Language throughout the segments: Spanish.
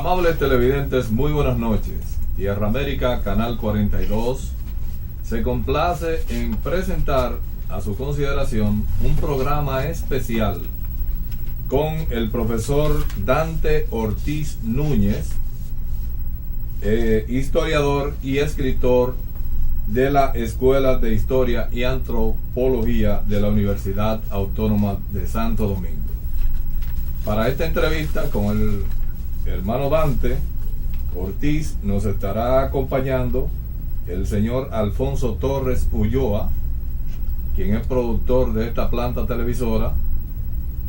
Amables televidentes, muy buenas noches. Tierra América, Canal 42, se complace en presentar a su consideración un programa especial con el profesor Dante Ortiz Núñez, historiador y escritor de la Escuela de Historia y Antropología de la Universidad Autónoma de Santo Domingo. Para esta entrevista con el hermano Dante Ortiz nos estará acompañando el señor Alfonso Torres Ulloa, quien es productor de esta planta televisora,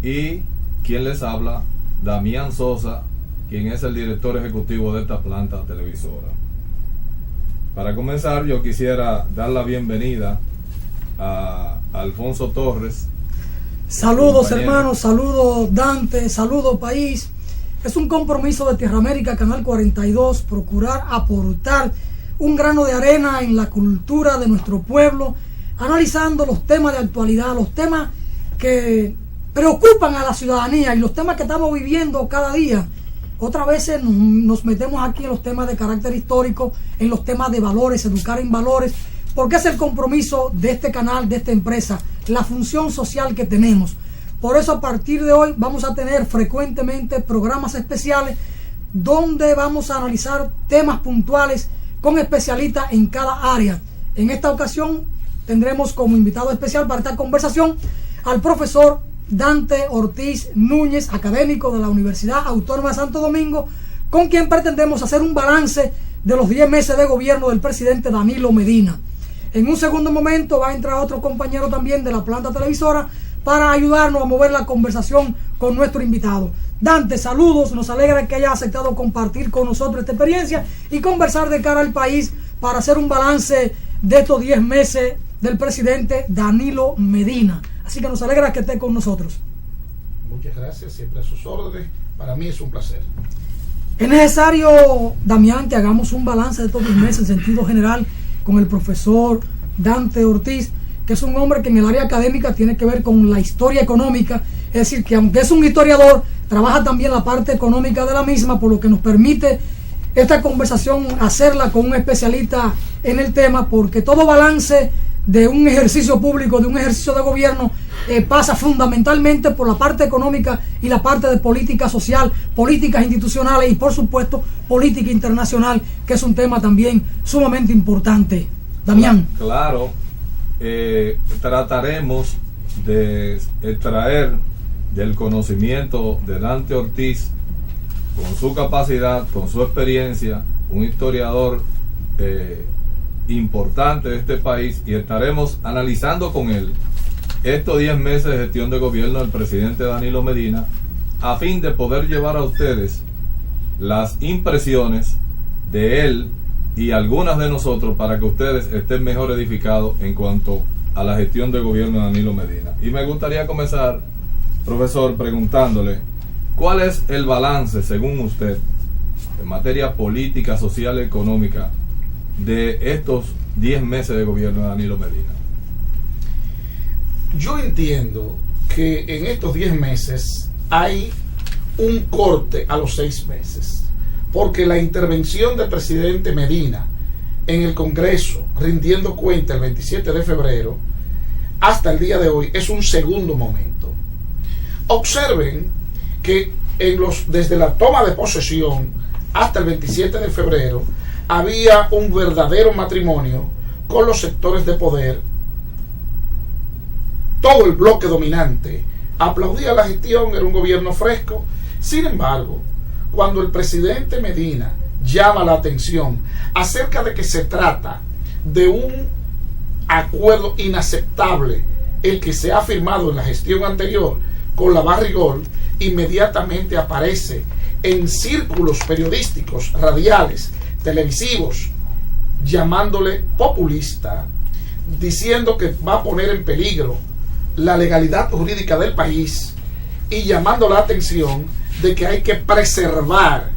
y quien les habla, Damián Sosa, quien es el director ejecutivo de esta planta televisora. Para comenzar, yo quisiera dar la bienvenida a Alfonso Torres. Saludos hermanos, saludos Dante, saludos país. Es un compromiso de Tierra América, Canal 42, procurar aportar un grano de arena en la cultura de nuestro pueblo, analizando los temas de actualidad, los temas que preocupan a la ciudadanía y los temas que estamos viviendo cada día. Otras veces nos metemos aquí en los temas de carácter histórico, en los temas de valores, educar en valores, porque es el compromiso de este canal, de esta empresa, la función social que tenemos. Por eso a partir de hoy vamos a tener frecuentemente programas especiales donde vamos a analizar temas puntuales con especialistas en cada área. En esta ocasión tendremos como invitado especial para esta conversación al profesor Dante Ortiz Núñez, académico de la Universidad Autónoma de Santo Domingo, con quien pretendemos hacer un balance de los 10 meses de gobierno del presidente Danilo Medina. En un segundo momento va a entrar otro compañero también de la planta televisora para ayudarnos a mover la conversación con nuestro invitado. Dante, saludos, nos alegra que hayas aceptado compartir con nosotros esta experiencia y conversar de cara al país para hacer un balance de estos 10 meses del presidente Danilo Medina. Así que nos alegra que esté con nosotros. Muchas gracias, siempre a sus órdenes. Para mí es un placer. Es necesario, Damián, que hagamos un balance de estos 10 meses en sentido general con el profesor Dante Ortiz, que es un hombre que en el área académica tiene que ver con la historia económica, es decir, que aunque es un historiador, trabaja también la parte económica de la misma, por lo que nos permite esta conversación hacerla con un especialista en el tema, porque todo balance de un ejercicio público, de un ejercicio de gobierno, pasa fundamentalmente por la parte económica y la parte de política social, políticas institucionales y por supuesto política internacional, que es un tema también sumamente importante. Damián. Claro, trataremos de extraer del conocimiento de Dante Ortiz, con su capacidad, con su experiencia, un historiador importante de este país, y estaremos analizando con él estos 10 meses de gestión de gobierno del presidente Danilo Medina, a fin de poder llevar a ustedes las impresiones de él y algunas de nosotros, para que ustedes estén mejor edificados en cuanto a la gestión de gobierno de Danilo Medina. Y me gustaría comenzar, profesor, preguntándole ¿cuál es el balance, según usted, en materia política, social y económica de estos 10 meses de gobierno de Danilo Medina? Yo entiendo que en estos 10 meses hay un corte a los 6 meses, porque la intervención del presidente Medina en el Congreso, rindiendo cuenta el 27 de febrero, hasta el día de hoy, es un segundo momento. Observen que desde la toma de posesión hasta el 27 de febrero, había un verdadero matrimonio con los sectores de poder. Todo el bloque dominante aplaudía la gestión, era un gobierno fresco. Sin embargo, cuando el presidente Medina llama la atención acerca de que se trata de un acuerdo inaceptable, el que se ha firmado en la gestión anterior con la Barrigol, inmediatamente aparece en círculos periodísticos, radiales, televisivos, llamándole populista, diciendo que va a poner en peligro la legalidad jurídica del país y llamando la atención de que hay que preservar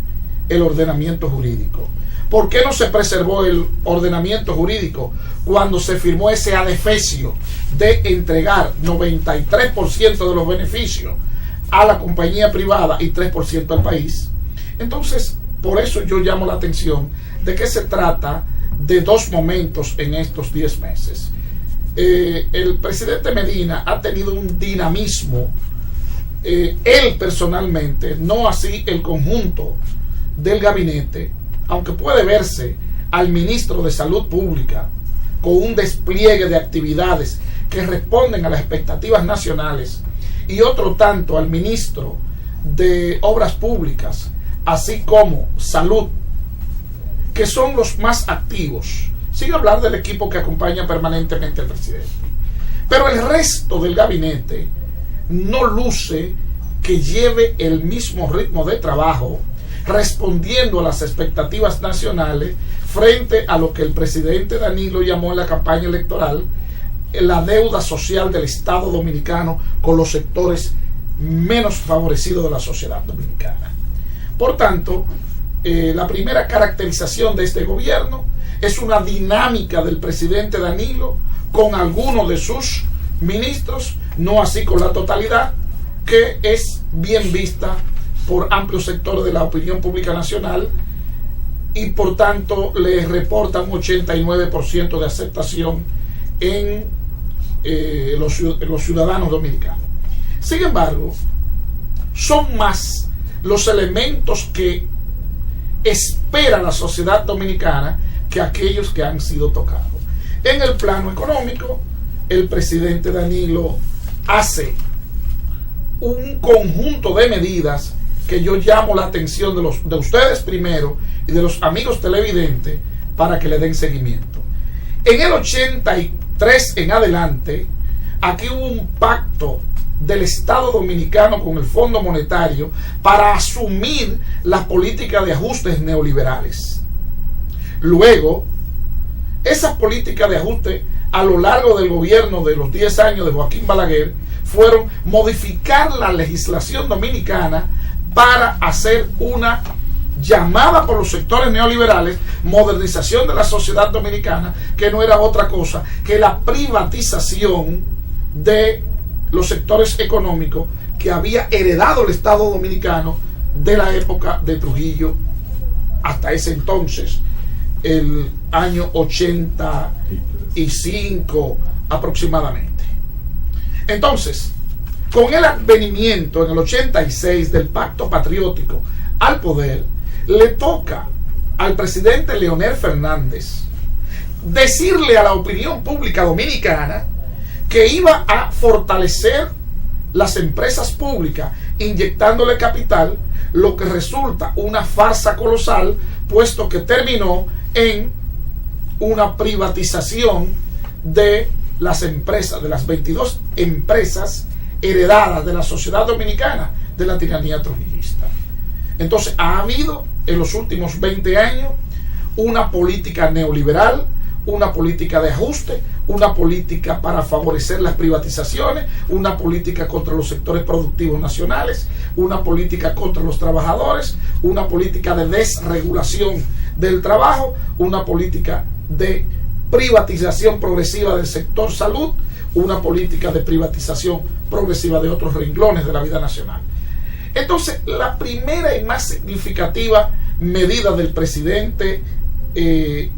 el ordenamiento jurídico. ¿Por qué no se preservó el ordenamiento jurídico cuando se firmó ese adefesio de entregar 93% de los beneficios a la compañía privada y 3% al país? Entonces, Por eso yo llamo la atención de que se trata de dos momentos en estos 10 meses. El presidente Medina ha tenido un dinamismo, él personalmente, no así el conjunto del gabinete, aunque puede verse al ministro de Salud Pública con un despliegue de actividades que responden a las expectativas nacionales, y otro tanto al ministro de Obras Públicas, así como Salud, que son los más activos, sin hablar del equipo que acompaña permanentemente al presidente. Pero el resto del gabinete no luce que lleve el mismo ritmo de trabajo, respondiendo a las expectativas nacionales frente a lo que el presidente Danilo llamó en la campaña electoral la deuda social del Estado dominicano con los sectores menos favorecidos de la sociedad dominicana. Por tanto, la primera caracterización de este gobierno es una dinámica del presidente Danilo con algunos de sus ministros, no así con la totalidad, que es bien vista por amplios sectores de la opinión pública nacional, y por tanto le reportan un 89% de aceptación en los ciudadanos dominicanos. Sin embargo, son más los elementos que espera la sociedad dominicana que aquellos que han sido tocados. En el plano económico, el presidente Danilo hace un conjunto de medidas que yo llamo la atención de ustedes primero y de los amigos televidentes para que le den seguimiento. En el 83 en adelante, aquí hubo un pacto del Estado dominicano con el Fondo Monetario para asumir las políticas de ajustes neoliberales. Luego, esas políticas de ajuste a lo largo del gobierno de los 10 años de Joaquín Balaguer fueron modificar la legislación dominicana para hacer una llamada por los sectores neoliberales modernización de la sociedad dominicana, que no era otra cosa que la privatización de los sectores económicos que había heredado el Estado dominicano de la época de Trujillo hasta ese entonces, el año 85 aproximadamente. Entonces, con el advenimiento en el 86 del Pacto Patriótico al poder, le toca al presidente Leonel Fernández decirle a la opinión pública dominicana que iba a fortalecer las empresas públicas inyectándole capital, lo que resulta una farsa colosal, puesto que terminó en una privatización de las empresas, de las 22 empresas heredadas de la sociedad dominicana de la tiranía trujillista. Entonces ha habido en los últimos 20 años una política neoliberal, una política de ajuste, una política para favorecer las privatizaciones, una política contra los sectores productivos nacionales, una política contra los trabajadores, una política de desregulación del trabajo, una política de privatización progresiva del sector salud, una política de privatización progresiva de otros renglones de la vida nacional. Entonces, la primera y más significativa medida del presidente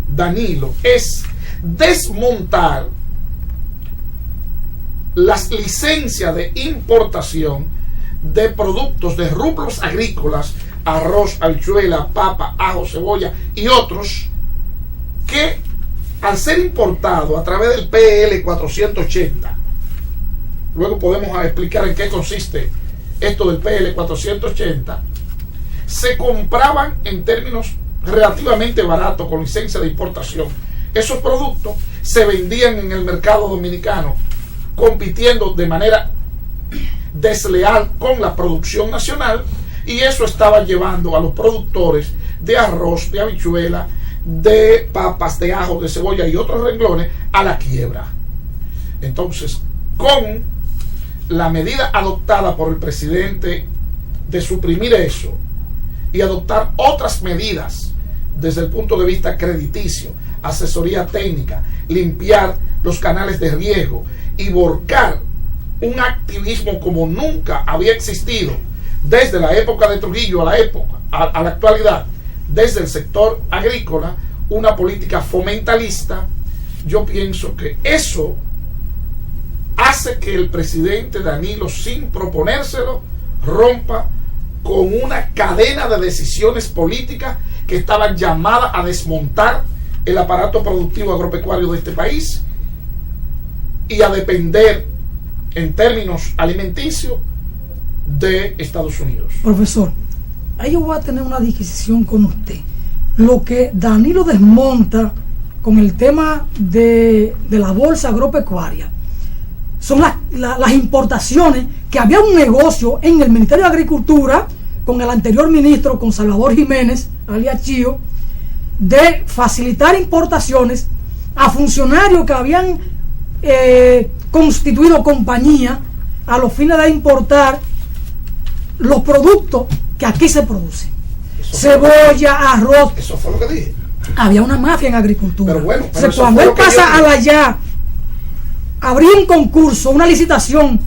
Danilo es desmontar las licencias de importación de productos de rubros agrícolas, arroz, habichuela, papa, ajo, cebolla y otros, que al ser importado a través del PL 480, luego podemos explicar en qué consiste esto del PL 480, se compraban en términos relativamente baratos con licencia de importación. Esos productos se vendían en el mercado dominicano compitiendo de manera desleal con la producción nacional, y eso estaba llevando a los productores de arroz, de habichuela, de papas, de ajo, de cebolla y otros renglones a la quiebra. Entonces, con la medida adoptada por el presidente de suprimir eso y adoptar otras medidas desde el punto de vista crediticio, asesoría técnica, limpiar los canales de riesgo y volcar un activismo como nunca había existido desde la época de Trujillo a la actualidad, desde el sector agrícola una política fomentalista, yo pienso que eso hace que el presidente Danilo, sin proponérselo, rompa con una cadena de decisiones políticas que estaban llamadas a desmontar el aparato productivo agropecuario de este país y a depender en términos alimenticios de Estados Unidos. Profesor, ahí yo voy a tener una disquisición con usted. Lo que Danilo desmonta con el tema de la bolsa agropecuaria son las importaciones, que había un negocio en el Ministerio de Agricultura con el anterior ministro, con Salvador Jiménez, alias Chío, de facilitar importaciones a funcionarios que habían constituido compañía a los fines de importar los productos que aquí se producen. Cebolla, arroz. Eso fue lo que dije. Había una mafia en agricultura. Pero bueno, pero cuando él pasa a la ya, abría un concurso, una licitación,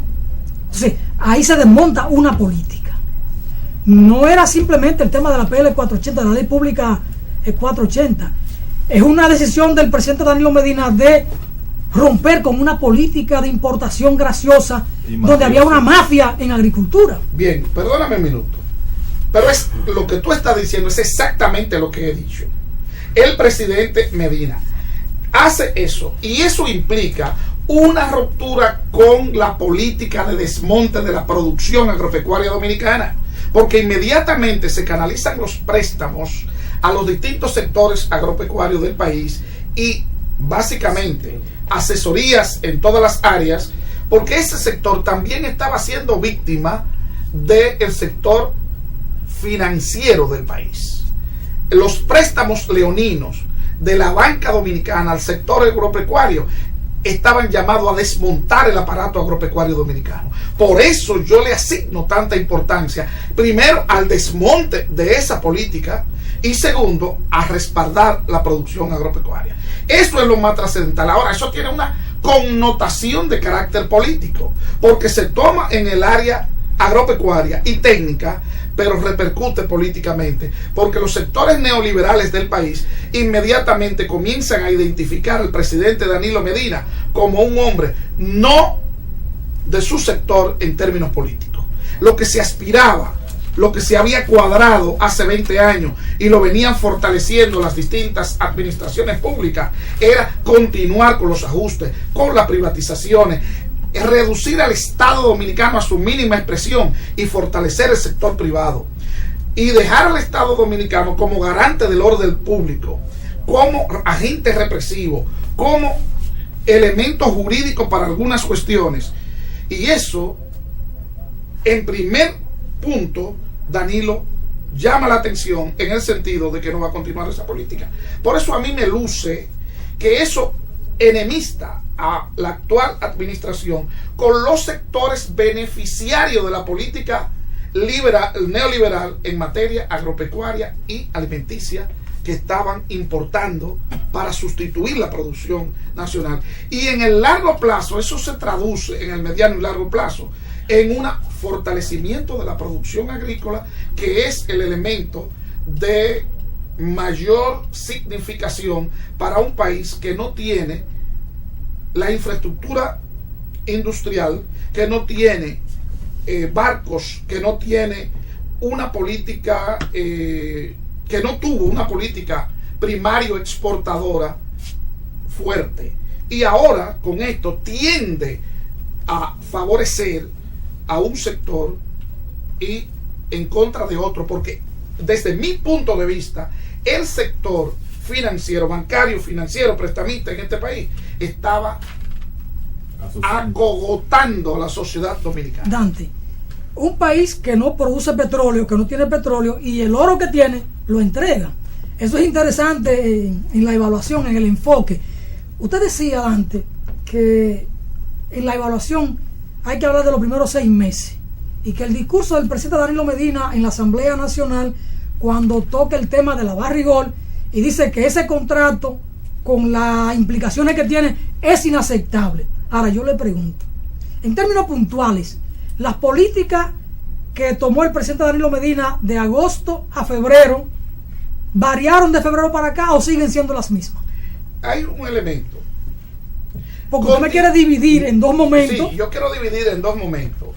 entonces ahí se desmonta una política. No era simplemente el tema de la PL 480, de la ley pública 480. Es una decisión del presidente Danilo Medina de romper con una política de importación graciosa donde había una mafia en agricultura. Bien, perdóname un minuto, pero es lo que tú estás diciendo, es exactamente lo que he dicho. El presidente Medina hace eso, y eso implica una ruptura con la política de desmonte de la producción agropecuaria dominicana, porque inmediatamente se canalizan los préstamos a los distintos sectores agropecuarios del país y básicamente asesorías en todas las áreas, porque ese sector también estaba siendo víctima del sector financiero del país. Los préstamos leoninos de la banca dominicana al sector agropecuario estaban llamados a desmontar el aparato agropecuario dominicano. Por eso yo le asigno tanta importancia, primero, al desmonte de esa política y segundo, a respaldar la producción agropecuaria. Eso es lo más trascendental. Ahora, eso tiene una connotación de carácter político, porque se toma en el área agropecuaria y técnica, pero repercute políticamente, porque los sectores neoliberales del país inmediatamente comienzan a identificar al presidente Danilo Medina como un hombre no de su sector en términos políticos. Lo que se aspiraba, lo que se había cuadrado hace 20 años y lo venían fortaleciendo las distintas administraciones públicas, era continuar con los ajustes, con las privatizaciones, reducir al Estado dominicano a su mínima expresión y fortalecer el sector privado y dejar al Estado dominicano como garante del orden público, como agente represivo, como elemento jurídico para algunas cuestiones. Y eso, en primer punto, Danilo llama la atención en el sentido de que no va a continuar esa política. Por eso a mí me luce que eso enemista a la actual administración con los sectores beneficiarios de la política neoliberal en materia agropecuaria y alimenticia que estaban importando para sustituir la producción nacional. Y en el largo plazo, eso se traduce en el mediano y largo plazo en un fortalecimiento de la producción agrícola, que es el elemento de mayor significación para un país que no tiene la infraestructura industrial, que no tiene barcos, que no tiene una política, que no tuvo una política primario exportadora fuerte. Y ahora con esto tiende a favorecer a un sector y en contra de otro, porque desde mi punto de vista el sector financiero, bancario, financiero, prestamista en este país estaba agogotando a la sociedad dominicana. Dante, un país que no produce petróleo, que no tiene petróleo, y el oro que tiene lo entrega. Eso es interesante en la evaluación, en el enfoque. Usted decía, Dante, que en la evaluación hay que hablar de los primeros 6 meses, y que el discurso del presidente Danilo Medina en la Asamblea Nacional, cuando toca el tema de la Barrigol y dice que ese contrato, con las implicaciones que tiene, es inaceptable. Ahora yo le pregunto, en términos puntuales, las políticas que tomó el presidente Danilo Medina de agosto a febrero ¿Variaron de febrero para acá o siguen siendo las mismas? Hay un elemento. Porque usted me quiere dividir en dos momentos. Sí, yo quiero dividir en dos momentos.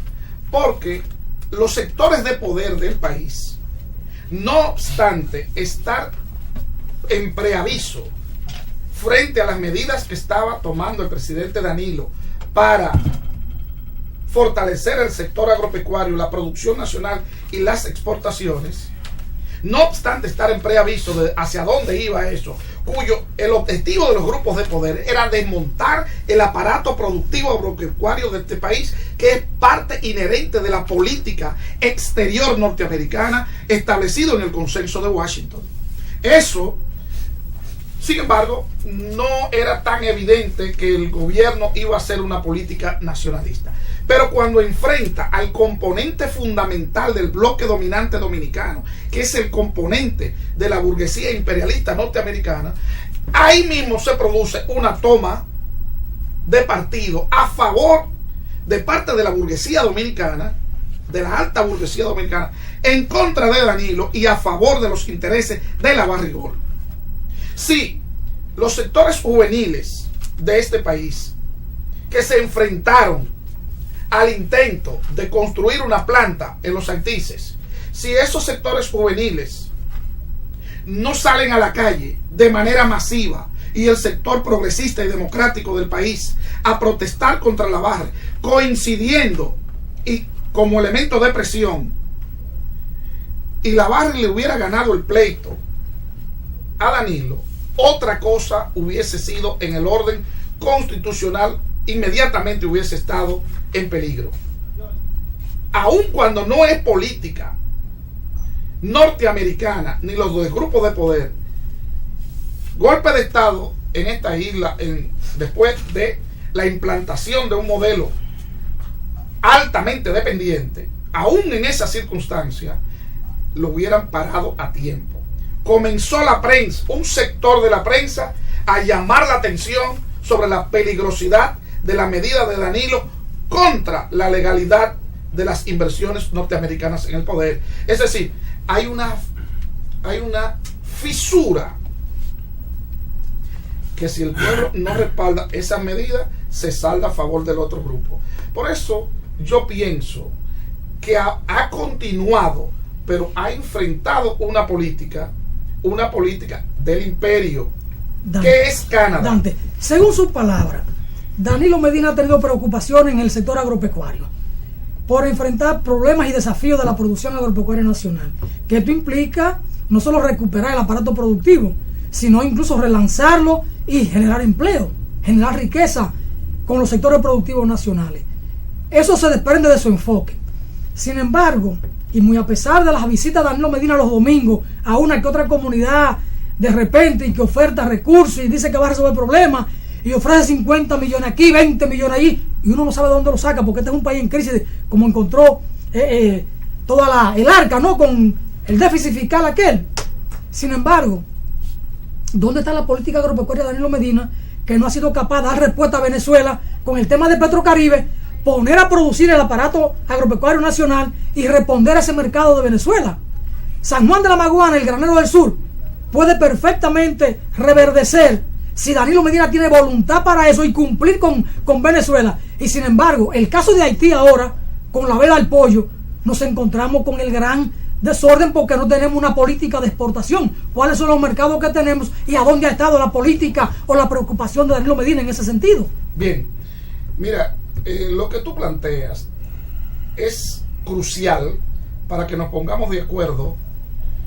Porque los sectores de poder del país, no obstante estar en preaviso frente a las medidas que estaba tomando el presidente Danilo para fortalecer el sector agropecuario, la producción nacional y las exportaciones, no obstante estar en preaviso de hacia dónde iba eso, cuyo el objetivo de los grupos de poder era desmontar el aparato productivo agropecuario de este país, que es parte inherente de la política exterior norteamericana establecido en el Consenso de Washington. Eso, sin embargo, no era tan evidente que el gobierno iba a hacer una política nacionalista. Pero cuando enfrenta al componente fundamental del bloque dominante dominicano, que es el componente de la burguesía imperialista norteamericana, ahí mismo se produce una toma de partido a favor de parte de la burguesía dominicana, de la alta burguesía dominicana, en contra de Danilo y a favor de los intereses de la Barrigol. Sí, los sectores juveniles de este país que se enfrentaron al intento de construir una planta en los Santices, si esos sectores juveniles no salen a la calle de manera masiva y el sector progresista y democrático del país a protestar contra la barra, coincidiendo y como elemento de presión, y la barra le hubiera ganado el pleito a Danilo, otra cosa hubiese sido en el orden constitucional, inmediatamente hubiese estado en peligro. Aun cuando no es política norteamericana ni los dos grupos de poder, golpe de estado en esta isla después de la implantación de un modelo altamente dependiente, aún en esa circunstancia lo hubieran parado a tiempo. Comenzó la prensa, un sector de la prensa, a llamar la atención sobre la peligrosidad de la medida de Danilo contra la legalidad de las inversiones norteamericanas en el poder. Es decir, hay una fisura que si el pueblo no respalda esa medida, se salda a favor del otro grupo. Por eso yo pienso que ha continuado, pero ha enfrentado una política del imperio, Dante, que es Canadá. Dante, según sus palabras, Danilo Medina ha tenido preocupaciones en el sector agropecuario por enfrentar problemas y desafíos de la producción agropecuaria nacional, que esto implica no solo recuperar el aparato productivo, sino incluso relanzarlo y generar empleo, generar riqueza con los sectores productivos nacionales. Eso se desprende de su enfoque. Sin embargo, y muy a pesar de las visitas de Danilo Medina los domingos a una que otra comunidad de repente, y que oferta recursos y dice que va a resolver problemas y ofrece 50 millones aquí, 20 millones allí, y uno no sabe de dónde lo saca, porque este es un país en crisis, como encontró toda el arca, ¿no?, con el déficit fiscal aquel. Sin embargo, ¿dónde está la política agropecuaria de Danilo Medina, que no ha sido capaz de dar respuesta a Venezuela con el tema de Petrocaribe, poner a producir el aparato agropecuario nacional y responder a ese mercado de Venezuela? San Juan de la Maguana, el granero del sur, puede perfectamente reverdecer si Danilo Medina tiene voluntad para eso y cumplir con Venezuela. Y sin embargo, el caso de Haití ahora, con la vela al pollo, nos encontramos con el gran desorden porque no tenemos una política de exportación. ¿Cuáles son los mercados que tenemos y a dónde ha estado la política o la preocupación de Danilo Medina en ese sentido? Bien, mira, lo que tú planteas es crucial para que nos pongamos de acuerdo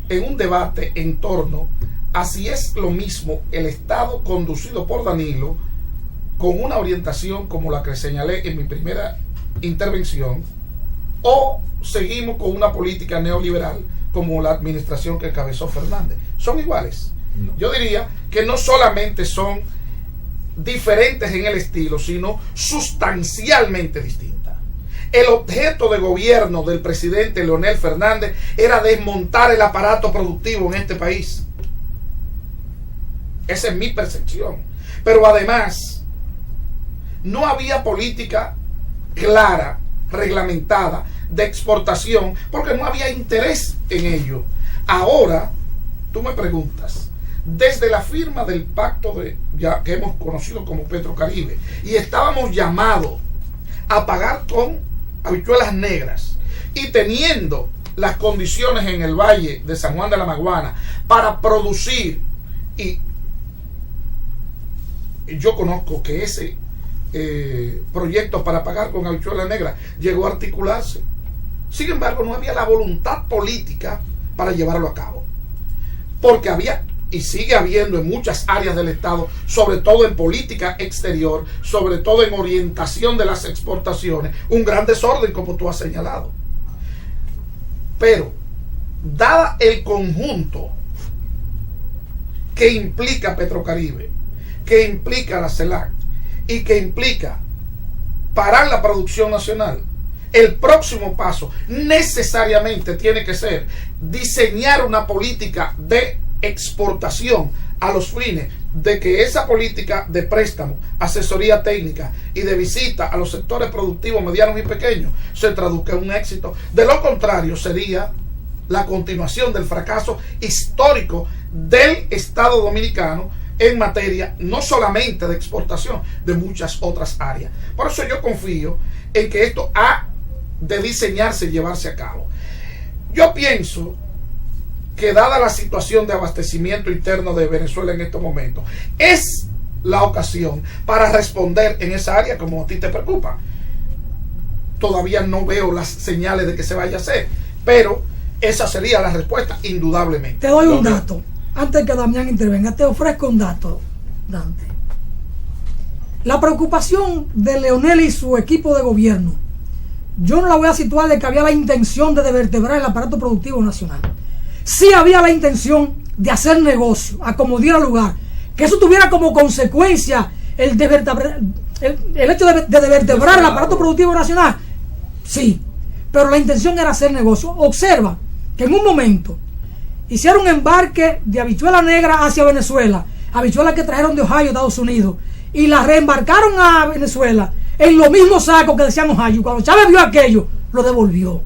en un debate en torno a si es lo mismo el Estado conducido por Danilo con una orientación como la que señalé en mi primera intervención, o seguimos con una política neoliberal como la administración que encabezó Fernández. Son iguales. No. Yo diría que no solamente son diferentes en el estilo, sino sustancialmente distintas. El objeto de gobierno del presidente Leonel Fernández era desmontar el aparato productivo en este país. Esa es mi percepción. Pero además, no había política clara, reglamentada, de exportación, porque no había interés en ello. Ahora, tú me preguntas, desde la firma del pacto ya que hemos conocido como Petrocaribe, y estábamos llamados a pagar con habichuelas negras, y teniendo las condiciones en el Valle de San Juan de la Maguana para producir, y yo conozco que ese proyecto para pagar con habichuelas negras llegó a articularse. Sin embargo, no había la voluntad política para llevarlo a cabo, porque había y sigue habiendo en muchas áreas del Estado, sobre todo en política exterior, sobre todo en orientación de las exportaciones, un gran desorden, como tú has señalado. Pero, dada el conjunto que implica Petrocaribe, que implica la CELAC y que implica parar la producción nacional, el próximo paso necesariamente tiene que ser diseñar una política de exportación a los fines de que esa política de préstamo, asesoría técnica y de visita a los sectores productivos medianos y pequeños se traduzca en un éxito. De lo contrario, sería la continuación del fracaso histórico del Estado dominicano en materia no solamente de exportación, de muchas otras áreas. Por eso yo confío en que esto ha de diseñarse y llevarse a cabo. Yo pienso que, dada la situación de abastecimiento interno de Venezuela en estos momentos, es la ocasión para responder en esa área como a ti te preocupa. Todavía no veo las señales de que se vaya a hacer, pero esa sería la respuesta, indudablemente. Te doy un dato, antes que Damián intervenga, te ofrezco un dato, Dante. La preocupación de Leonel y su equipo de gobierno, yo no la voy a situar de que había la intención de desvertebrar el aparato productivo nacional. Sí había la intención de hacer negocio, a como diera lugar, que eso tuviera como consecuencia el hecho de desvertebrar el aparato productivo nacional. Sí, pero la intención era hacer negocio. Observa que en un momento hicieron un embarque de habichuela negra hacia Venezuela, habichuelas que trajeron de Ohio, Estados Unidos, y la reembarcaron a Venezuela en los mismos sacos que decían Ohio. Cuando Chávez vio aquello, lo devolvió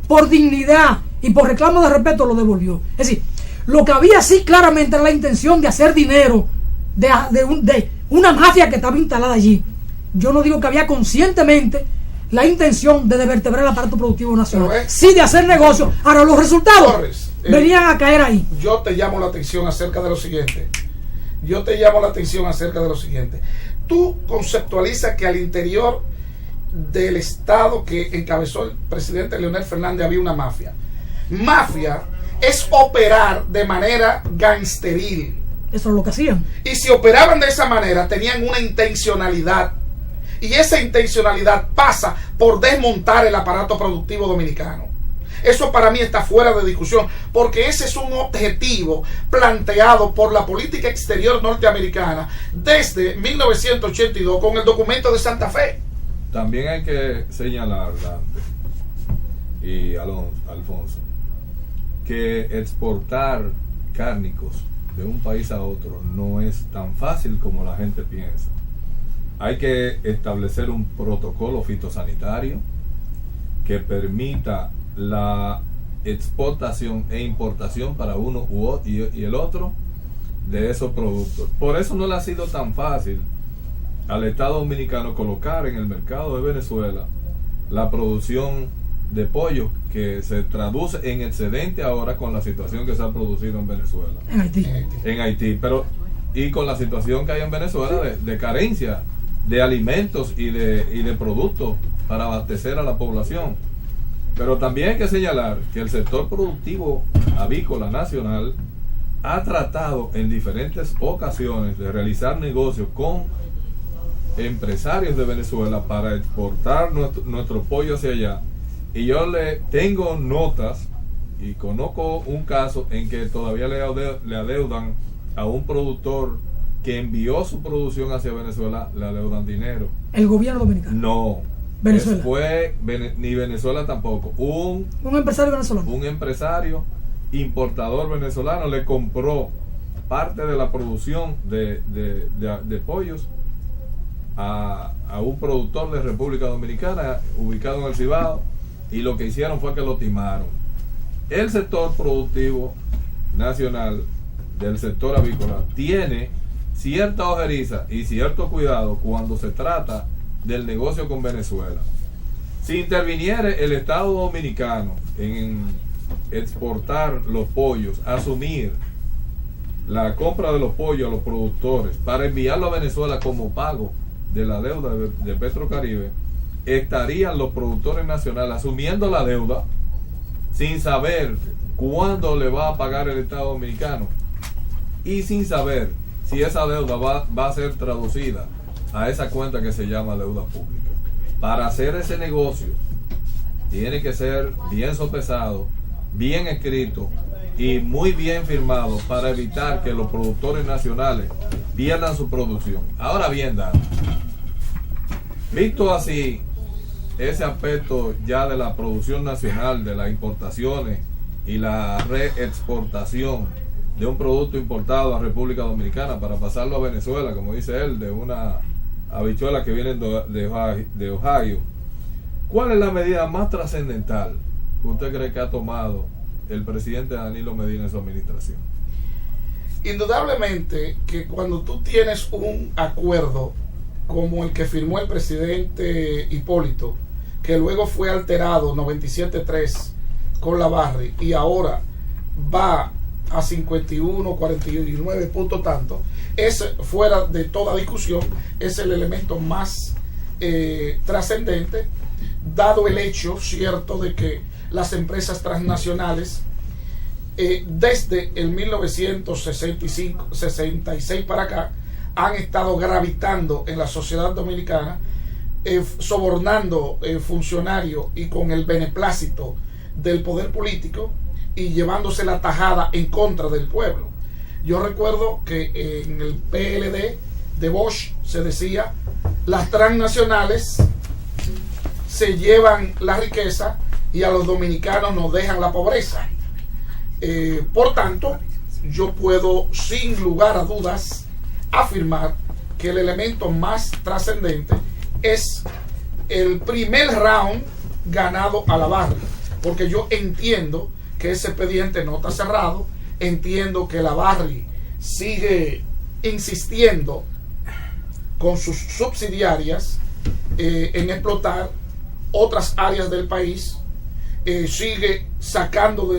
por dignidad y por reclamo de respeto, lo devolvió. Es decir, lo que había sí claramente era la intención de hacer dinero de una mafia que estaba instalada allí. Yo no digo que había conscientemente la intención de desvertebrar el aparato productivo nacional, sí de hacer negocio. Ahora los resultados Torres, venían a caer ahí. Yo te llamo la atención acerca de lo siguiente. Tú conceptualizas que al interior del Estado que encabezó el presidente Leonel Fernández había una mafia. Mafia es operar de manera gangsteril. Eso es lo que hacían. Y si operaban de esa manera, tenían una intencionalidad. Y esa intencionalidad pasa por desmontar el aparato productivo dominicano. Eso para mí está fuera de discusión, porque ese es un objetivo planteado por la política exterior norteamericana desde 1982 con el documento de Santa Fe. También hay que señalar, Dante y Alfonso, que exportar cárnicos de un país a otro no es tan fácil como la gente piensa. Hay que establecer un protocolo fitosanitario que permita la exportación e importación para uno y el otro de esos productos. Por eso no le ha sido tan fácil al Estado dominicano colocar en el mercado de Venezuela la producción de pollo, que se traduce en excedente ahora con la situación que se ha producido en Venezuela, en Haití, pero y con la situación que hay en Venezuela de carencia de alimentos y de productos para abastecer a la población. Pero también hay que señalar que el sector productivo avícola nacional ha tratado en diferentes ocasiones de realizar negocios con empresarios de Venezuela para exportar nuestro pollo hacia allá. Y yo le tengo notas y conozco un caso en que todavía le adeudan a un productor que envió su producción hacia Venezuela, le adeudan dinero. ¿El gobierno dominicano? No. Venezuela. Ni Venezuela tampoco. Un empresario venezolano. Un empresario importador venezolano le compró parte de la producción de pollos a un productor de República Dominicana ubicado en el Cibao, y lo que hicieron fue que lo timaron. El sector productivo Nacional del sector avícola tiene cierta ojeriza y cierto cuidado cuando se trata del negocio con Venezuela. Si interviniere el Estado Dominicano en exportar los pollos, asumir la compra de los pollos a los productores para enviarlo a Venezuela como pago de la deuda de Petrocaribe, estarían los productores nacionales asumiendo la deuda sin saber cuándo le va a pagar el Estado Dominicano y sin saber si esa deuda va a ser traducida a esa cuenta que se llama deuda pública. Para hacer ese negocio tiene que ser bien sopesado, bien escrito y muy bien firmado para evitar que los productores nacionales pierdan su producción. Ahora bien, Dan, visto así ese aspecto ya de la producción nacional, de las importaciones y la reexportación de un producto importado a República Dominicana para pasarlo a Venezuela, como dice él, de una habichuela que vienen de Ohio, ¿cuál es la medida más trascendental que usted cree que ha tomado el presidente Danilo Medina en su administración? Indudablemente que cuando tú tienes un acuerdo como el que firmó el presidente Hipólito, que luego fue alterado 97-3 con la Barry y ahora va a 51, 49 puntos tanto, es fuera de toda discusión, es el elemento más trascendente, dado el hecho cierto de que las empresas transnacionales desde el 1966 para acá han estado gravitando en la sociedad dominicana, sobornando funcionarios y con el beneplácito del poder político y llevándose la tajada en contra del pueblo. Yo recuerdo que en el PLD de Bosch se decía: las transnacionales se llevan la riqueza y a los dominicanos nos dejan la pobreza. Por tanto, yo puedo sin lugar a dudas afirmar que el elemento más trascendente es el primer round ganado a la Barry, porque yo entiendo que ese expediente no está cerrado, entiendo que la Barry sigue insistiendo con sus subsidiarias en explotar otras áreas del país, sigue sacando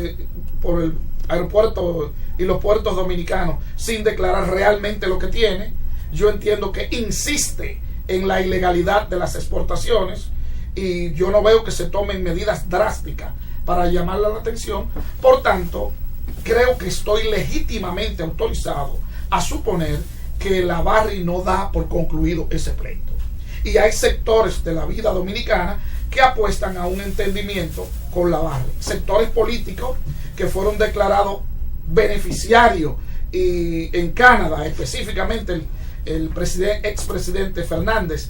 por el aeropuerto y los puertos dominicanos sin declarar realmente lo que tiene. Yo entiendo que insiste en la ilegalidad de las exportaciones y yo no veo que se tomen medidas drásticas para llamarle la atención. Por tanto, creo que estoy legítimamente autorizado a suponer que la Barry no da por concluido ese pleito. Y hay sectores de la vida dominicana que apuestan a un entendimiento con la Barry. Sectores políticos que fueron declarados beneficiarios, y en Canadá específicamente el expresidente Fernández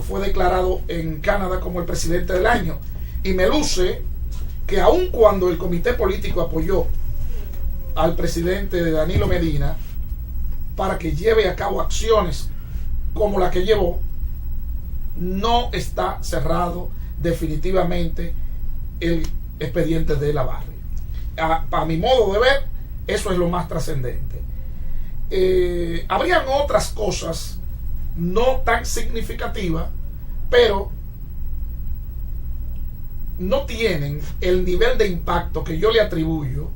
fue declarado en Canadá como el presidente del año. Y me luce que aun cuando el comité político apoyó al presidente Danilo Medina para que lleve a cabo acciones como la que llevó, no está cerrado definitivamente el expediente de la Barry. A mi modo de ver, eso es lo más trascendente. Habrían otras cosas no tan significativas, pero no tienen el nivel de impacto que yo le atribuyo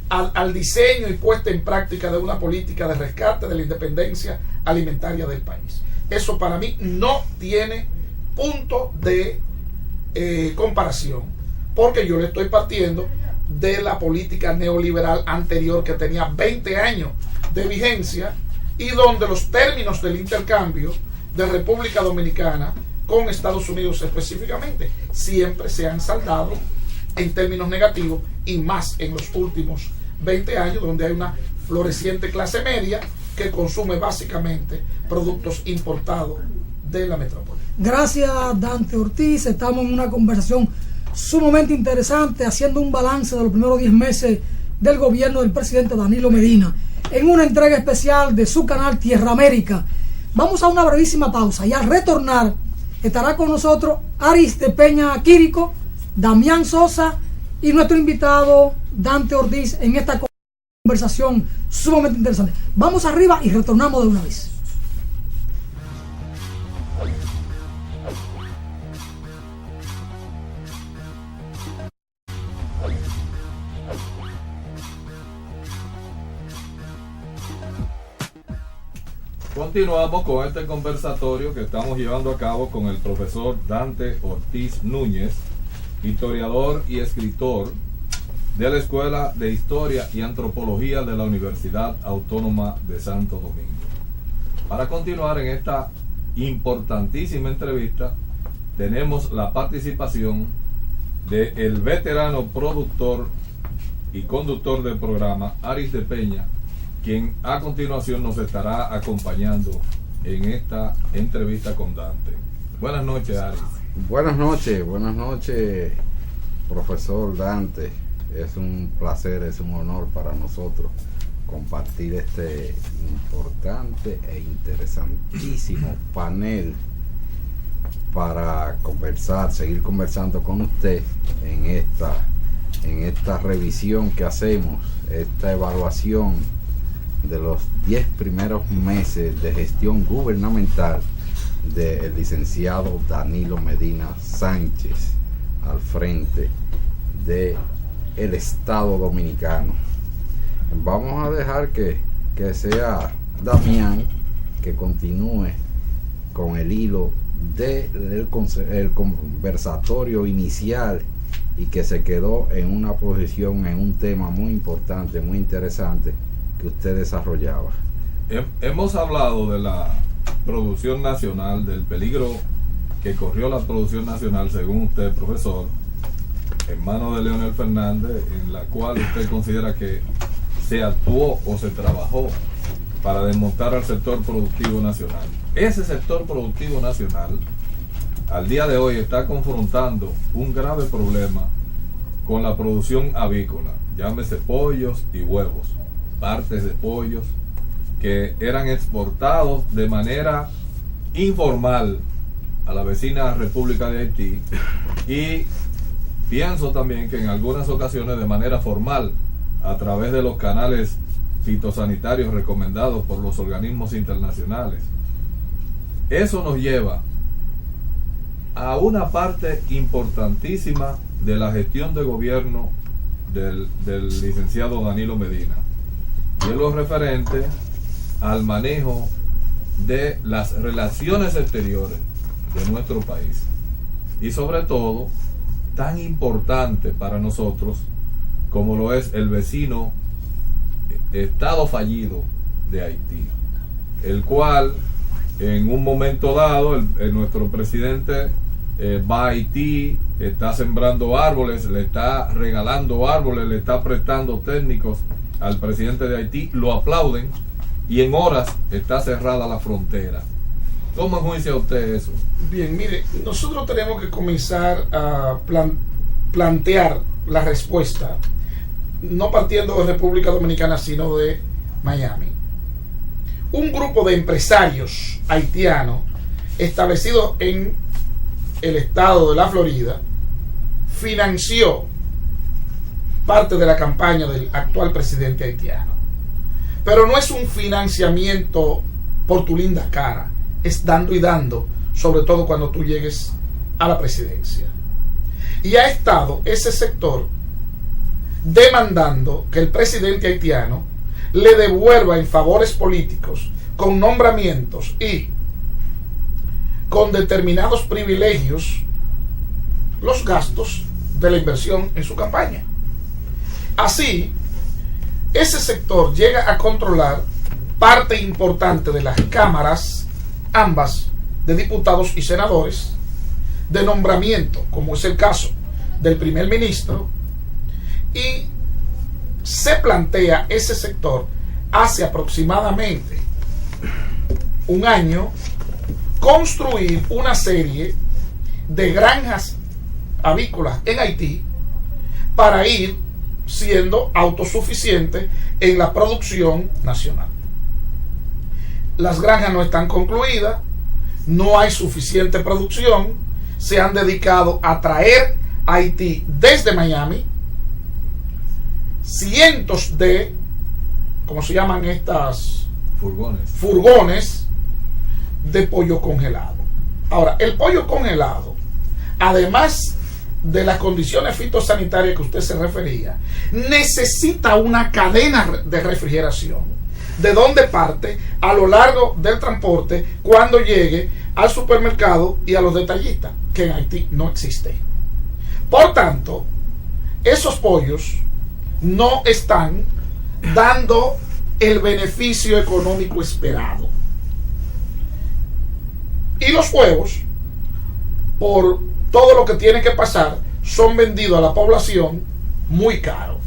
al diseño y puesta en práctica de una política de rescate de la independencia alimentaria del país. Eso para mí no tiene punto de comparación, porque yo le estoy partiendo de la política neoliberal anterior que tenía 20 años de vigencia y donde los términos del intercambio de República Dominicana con Estados Unidos específicamente siempre se han saldado en términos negativos, y más en los últimos 20 años, donde hay una floreciente clase media que consume básicamente productos importados de la metrópoli. Gracias, Dante Ortiz. Estamos en una conversación sumamente interesante, haciendo un balance de los primeros 10 meses del gobierno del presidente Danilo Medina, en una entrega especial de su canal Tierra América. Vamos a una brevísima pausa y al retornar estará con nosotros Aris de Peña Quirico, Damián Sosa y nuestro invitado Dante Ortiz en esta conversación sumamente interesante. Vamos arriba y retornamos de una vez. Continuamos con este conversatorio que estamos llevando a cabo con el profesor Dante Ortiz Núñez, historiador y escritor de la Escuela de Historia y Antropología de la Universidad Autónoma de Santo Domingo. Para continuar en esta importantísima entrevista, tenemos la participación del veterano productor y conductor del programa, Aris de Peña, quien a continuación nos estará acompañando en esta entrevista con Dante. Buenas noches, Aris. Buenas noches, profesor Dante. Es un placer, es un honor para nosotros compartir este importante e interesantísimo panel para conversar, seguir conversando con usted en esta revisión que hacemos, esta evaluación de los 10 primeros meses de gestión gubernamental del licenciado Danilo Medina Sánchez al frente del Estado Dominicano. Vamos a dejar que sea Damián que continúe con el hilo del conversatorio inicial y que se quedó en una posición, en un tema muy importante, muy interesante que usted desarrollaba. Hemos hablado de la producción nacional, del peligro que corrió la producción nacional, según usted, profesor, en manos de Leonel Fernández, en la cual usted considera que se actuó o se trabajó para desmontar al sector productivo nacional. Ese sector productivo nacional, al día de hoy, está confrontando un grave problema con la producción avícola, llámese pollos y huevos, partes de pollos que eran exportados de manera informal a la vecina República de Haití, y pienso también que en algunas ocasiones de manera formal a través de los canales fitosanitarios recomendados por los organismos internacionales. Eso nos lleva a una parte importantísima de la gestión de gobierno del licenciado Danilo Medina, y es lo referente al manejo de las relaciones exteriores de nuestro país, y sobre todo tan importante para nosotros como lo es el vecino estado fallido de Haití, el cual en un momento dado nuestro presidente va a Haití, está sembrando árboles, le está regalando árboles, le está prestando técnicos al presidente de Haití, lo aplauden, y en horas está cerrada la frontera. ¿Cómo enjuicia usted eso? Bien, mire, nosotros tenemos que comenzar a plantear la respuesta, no partiendo de República Dominicana, sino de Miami. Un grupo de empresarios haitianos establecidos en el estado de la Florida financió parte de la campaña del actual presidente haitiano. Pero no es un financiamiento por tu linda cara, es dando y dando, sobre todo cuando tú llegues a la presidencia. Y ha estado ese sector demandando que el presidente haitiano le devuelva en favores políticos, con nombramientos y con determinados privilegios, los gastos de la inversión en su campaña. Así, ese sector llega a controlar parte importante de las cámaras, ambas de diputados y senadores, de nombramiento, como es el caso del primer ministro, y se plantea ese sector hace aproximadamente un año construir una serie de granjas avícolas en Haití para ir siendo autosuficiente en la producción nacional. Las granjas no están concluidas, no hay suficiente producción, se han dedicado a traer a Haití desde Miami cientos de ¿cómo se llaman estas? Furgones De pollo congelado. Ahora, el pollo congelado, además de las condiciones fitosanitarias que usted se refería, necesita una cadena de refrigeración, de donde parte a lo largo del transporte cuando llegue al supermercado y a los detallistas, que en Haití no existe. Por tanto, esos pollos no están dando el beneficio económico esperado. Y los huevos, por todo lo que tiene que pasar, son vendidos a la población muy caro.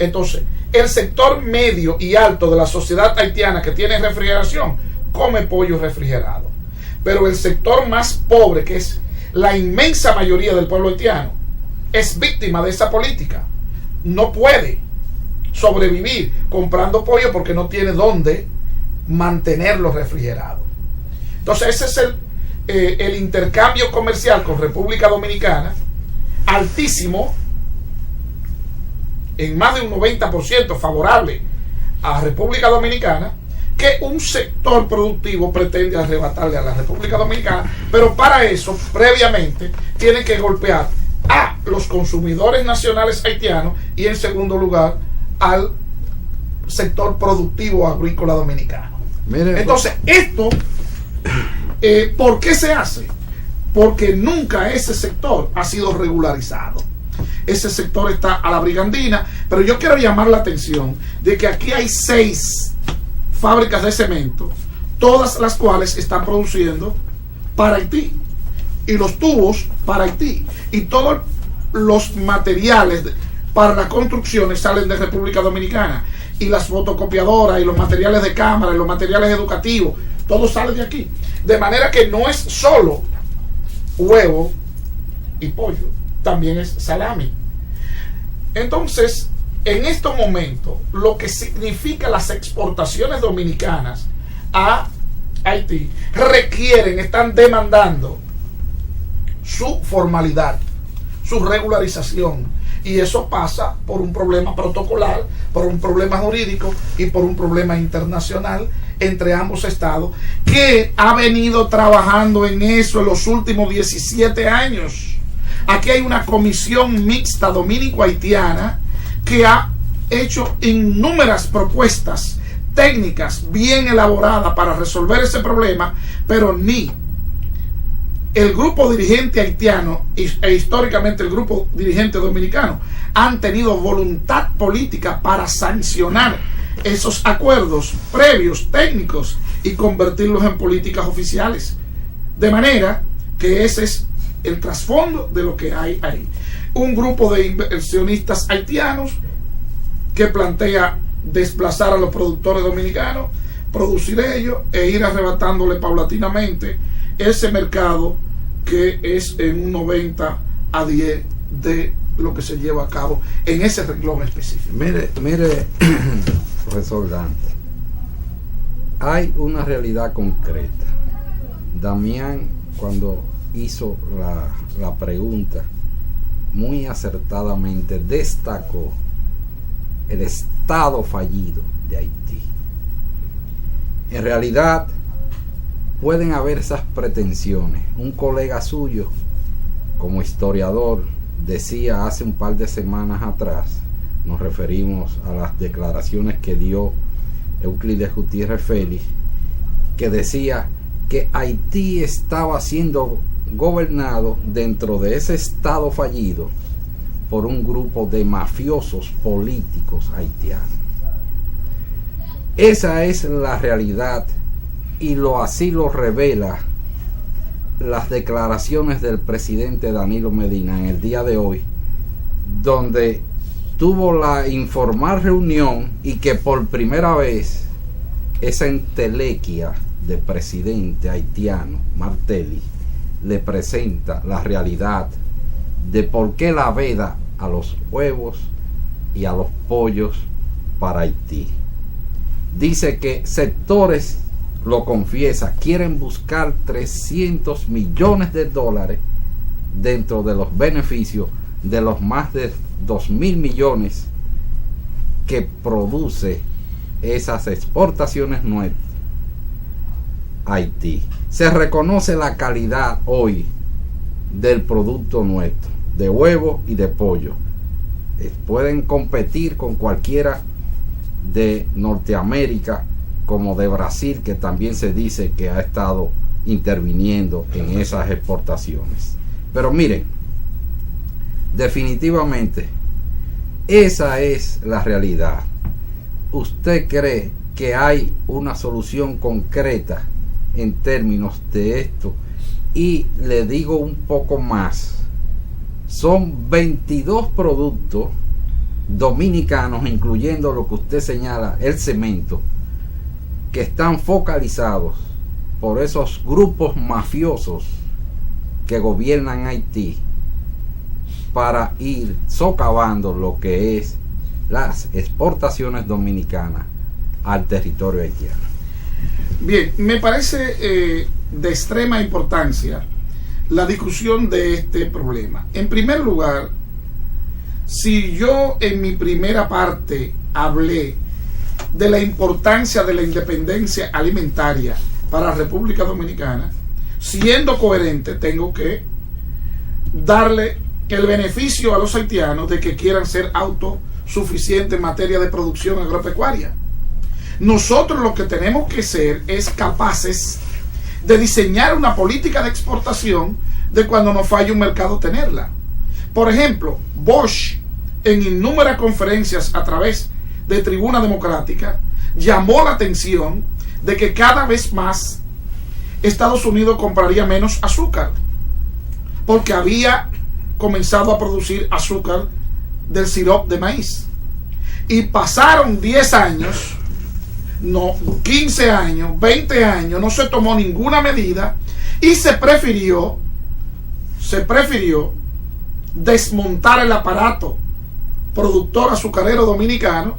Entonces, el sector medio y alto de la sociedad haitiana que tiene refrigeración, come pollo refrigerado. Pero el sector más pobre, que es la inmensa mayoría del pueblo haitiano, es víctima de esa política. No puede sobrevivir comprando pollo porque no tiene dónde mantenerlo refrigerado. Entonces ese es el intercambio comercial con República Dominicana, altísimo, en más de un 90% favorable a República Dominicana, que un sector productivo pretende arrebatarle a la República Dominicana, pero para eso previamente tiene que golpear a los consumidores nacionales haitianos y en segundo lugar al sector productivo agrícola dominicano. Mire, entonces esto ¿por qué se hace? Porque nunca ese sector ha sido regularizado. Ese sector está a la brigandina, pero yo quiero llamar la atención de que aquí hay 6 fábricas de cemento, todas las cuales están produciendo para Haití, y los tubos para Haití, y todos los materiales para las construcciones salen de República Dominicana, y las fotocopiadoras, y los materiales de cámara, y los materiales educativos, todo sale de aquí. De manera que no es solo huevo y pollo, también es salami. Entonces, en estos momentos, lo que significa las exportaciones dominicanas a Haití requieren, están demandando su formalidad, su regularización, y eso pasa por un problema protocolar, por un problema jurídico y por un problema internacional entre ambos estados, que ha venido trabajando en eso en los últimos 17 años. Aquí hay una comisión mixta dominico-haitiana que ha hecho innumerables propuestas técnicas bien elaboradas para resolver ese problema, pero ni el grupo dirigente haitiano e históricamente el grupo dirigente dominicano han tenido voluntad política para sancionar esos acuerdos previos técnicos y convertirlos en políticas oficiales. De manera que ese es el trasfondo de lo que hay ahí. Un grupo de inversionistas haitianos que plantea desplazar a los productores dominicanos, producir ellos e ir arrebatándole paulatinamente ese mercado que es en un 90 a 10 de lo que se lleva a cabo en ese renglón específico. Mire, profesor Dante, hay una realidad concreta. Damián, cuando hizo la pregunta, muy acertadamente destacó el estado fallido de Haití. En realidad pueden haber esas pretensiones. Un colega suyo, como historiador, decía hace un par de semanas atrás, nos referimos a las declaraciones que dio Euclides Gutiérrez Félix, que decía que Haití estaba siendo gobernado dentro de ese estado fallido por un grupo de mafiosos políticos haitianos. Esa es la realidad, y así lo revela las declaraciones del presidente Danilo Medina en el día de hoy, donde tuvo la informal reunión y que por primera vez esa entelequia de presidente haitiano, Martelly, le presenta la realidad de por qué la veda a los huevos y a los pollos para Haití. Dice que sectores, lo confiesa, quieren buscar 300 millones de dólares dentro de los beneficios de los más de 2.000 millones que produce esas exportaciones nuestras a Haití. Se reconoce la calidad hoy del producto nuestro, de huevo y de pollo. Pueden competir con cualquiera de Norteamérica, como de Brasil, que también se dice que ha estado interviniendo en esas exportaciones. Pero miren, definitivamente esa es la realidad. ¿Usted cree que hay una solución concreta en términos de esto? Y le digo un poco más, son 22 productos dominicanos, incluyendo lo que usted señala, el cemento, que están focalizados por esos grupos mafiosos que gobiernan Haití para ir socavando lo que es las exportaciones dominicanas al territorio haitiano. Bien, me parece de extrema importancia la discusión de este problema. En primer lugar, si yo en mi primera parte hablé de la importancia de la independencia alimentaria para la República Dominicana, siendo coherente, tengo que darle el beneficio a los haitianos de que quieran ser autosuficientes en materia de producción agropecuaria. Nosotros lo que tenemos que ser es capaces de diseñar una política de exportación de cuando nos falle un mercado tenerla. Por ejemplo, Bosch, en innumerables conferencias a través de Tribuna Democrática, llamó la atención de que cada vez más Estados Unidos compraría menos azúcar, porque había comenzado a producir azúcar del sirope de maíz. Y pasaron 10 años, no, 15 años, 20 años, no se tomó ninguna medida y se prefirió desmontar el aparato productor azucarero dominicano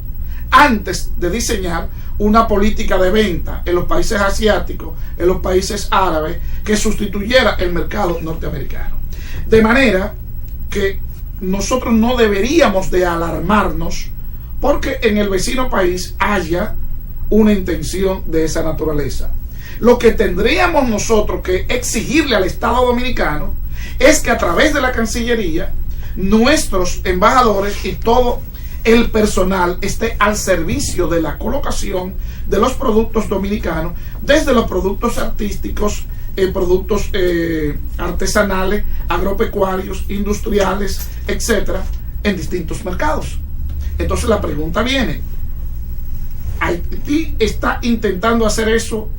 antes de diseñar una política de venta en los países asiáticos, en los países árabes, que sustituyera el mercado norteamericano. De manera que nosotros no deberíamos de alarmarnos porque en el vecino país haya una intención de esa naturaleza. Lo que tendríamos nosotros que exigirle al Estado dominicano es que a través de la Cancillería nuestros embajadores y todo el personal esté al servicio de la colocación de los productos dominicanos, desde los productos artísticos, productos artesanales, agropecuarios, industriales, etcétera, en distintos mercados. Entonces la pregunta viene: Haití está intentando hacer eso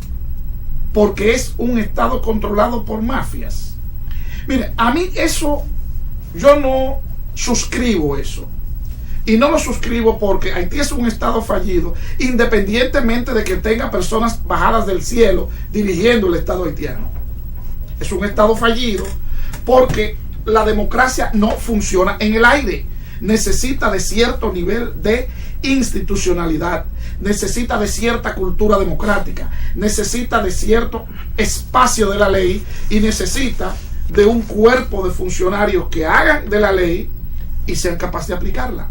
porque es un estado controlado por mafias. Mire, a mí eso, yo no suscribo eso. Y no lo suscribo porque Haití es un estado fallido, independientemente de que tenga personas bajadas del cielo dirigiendo el estado haitiano. Es un estado fallido porque la democracia no funciona en el aire. Necesita de cierto nivel de institucionalidad, necesita de cierta cultura democrática, necesita de cierto espacio de la ley y necesita de un cuerpo de funcionarios que hagan de la ley y sean capaces de aplicarla.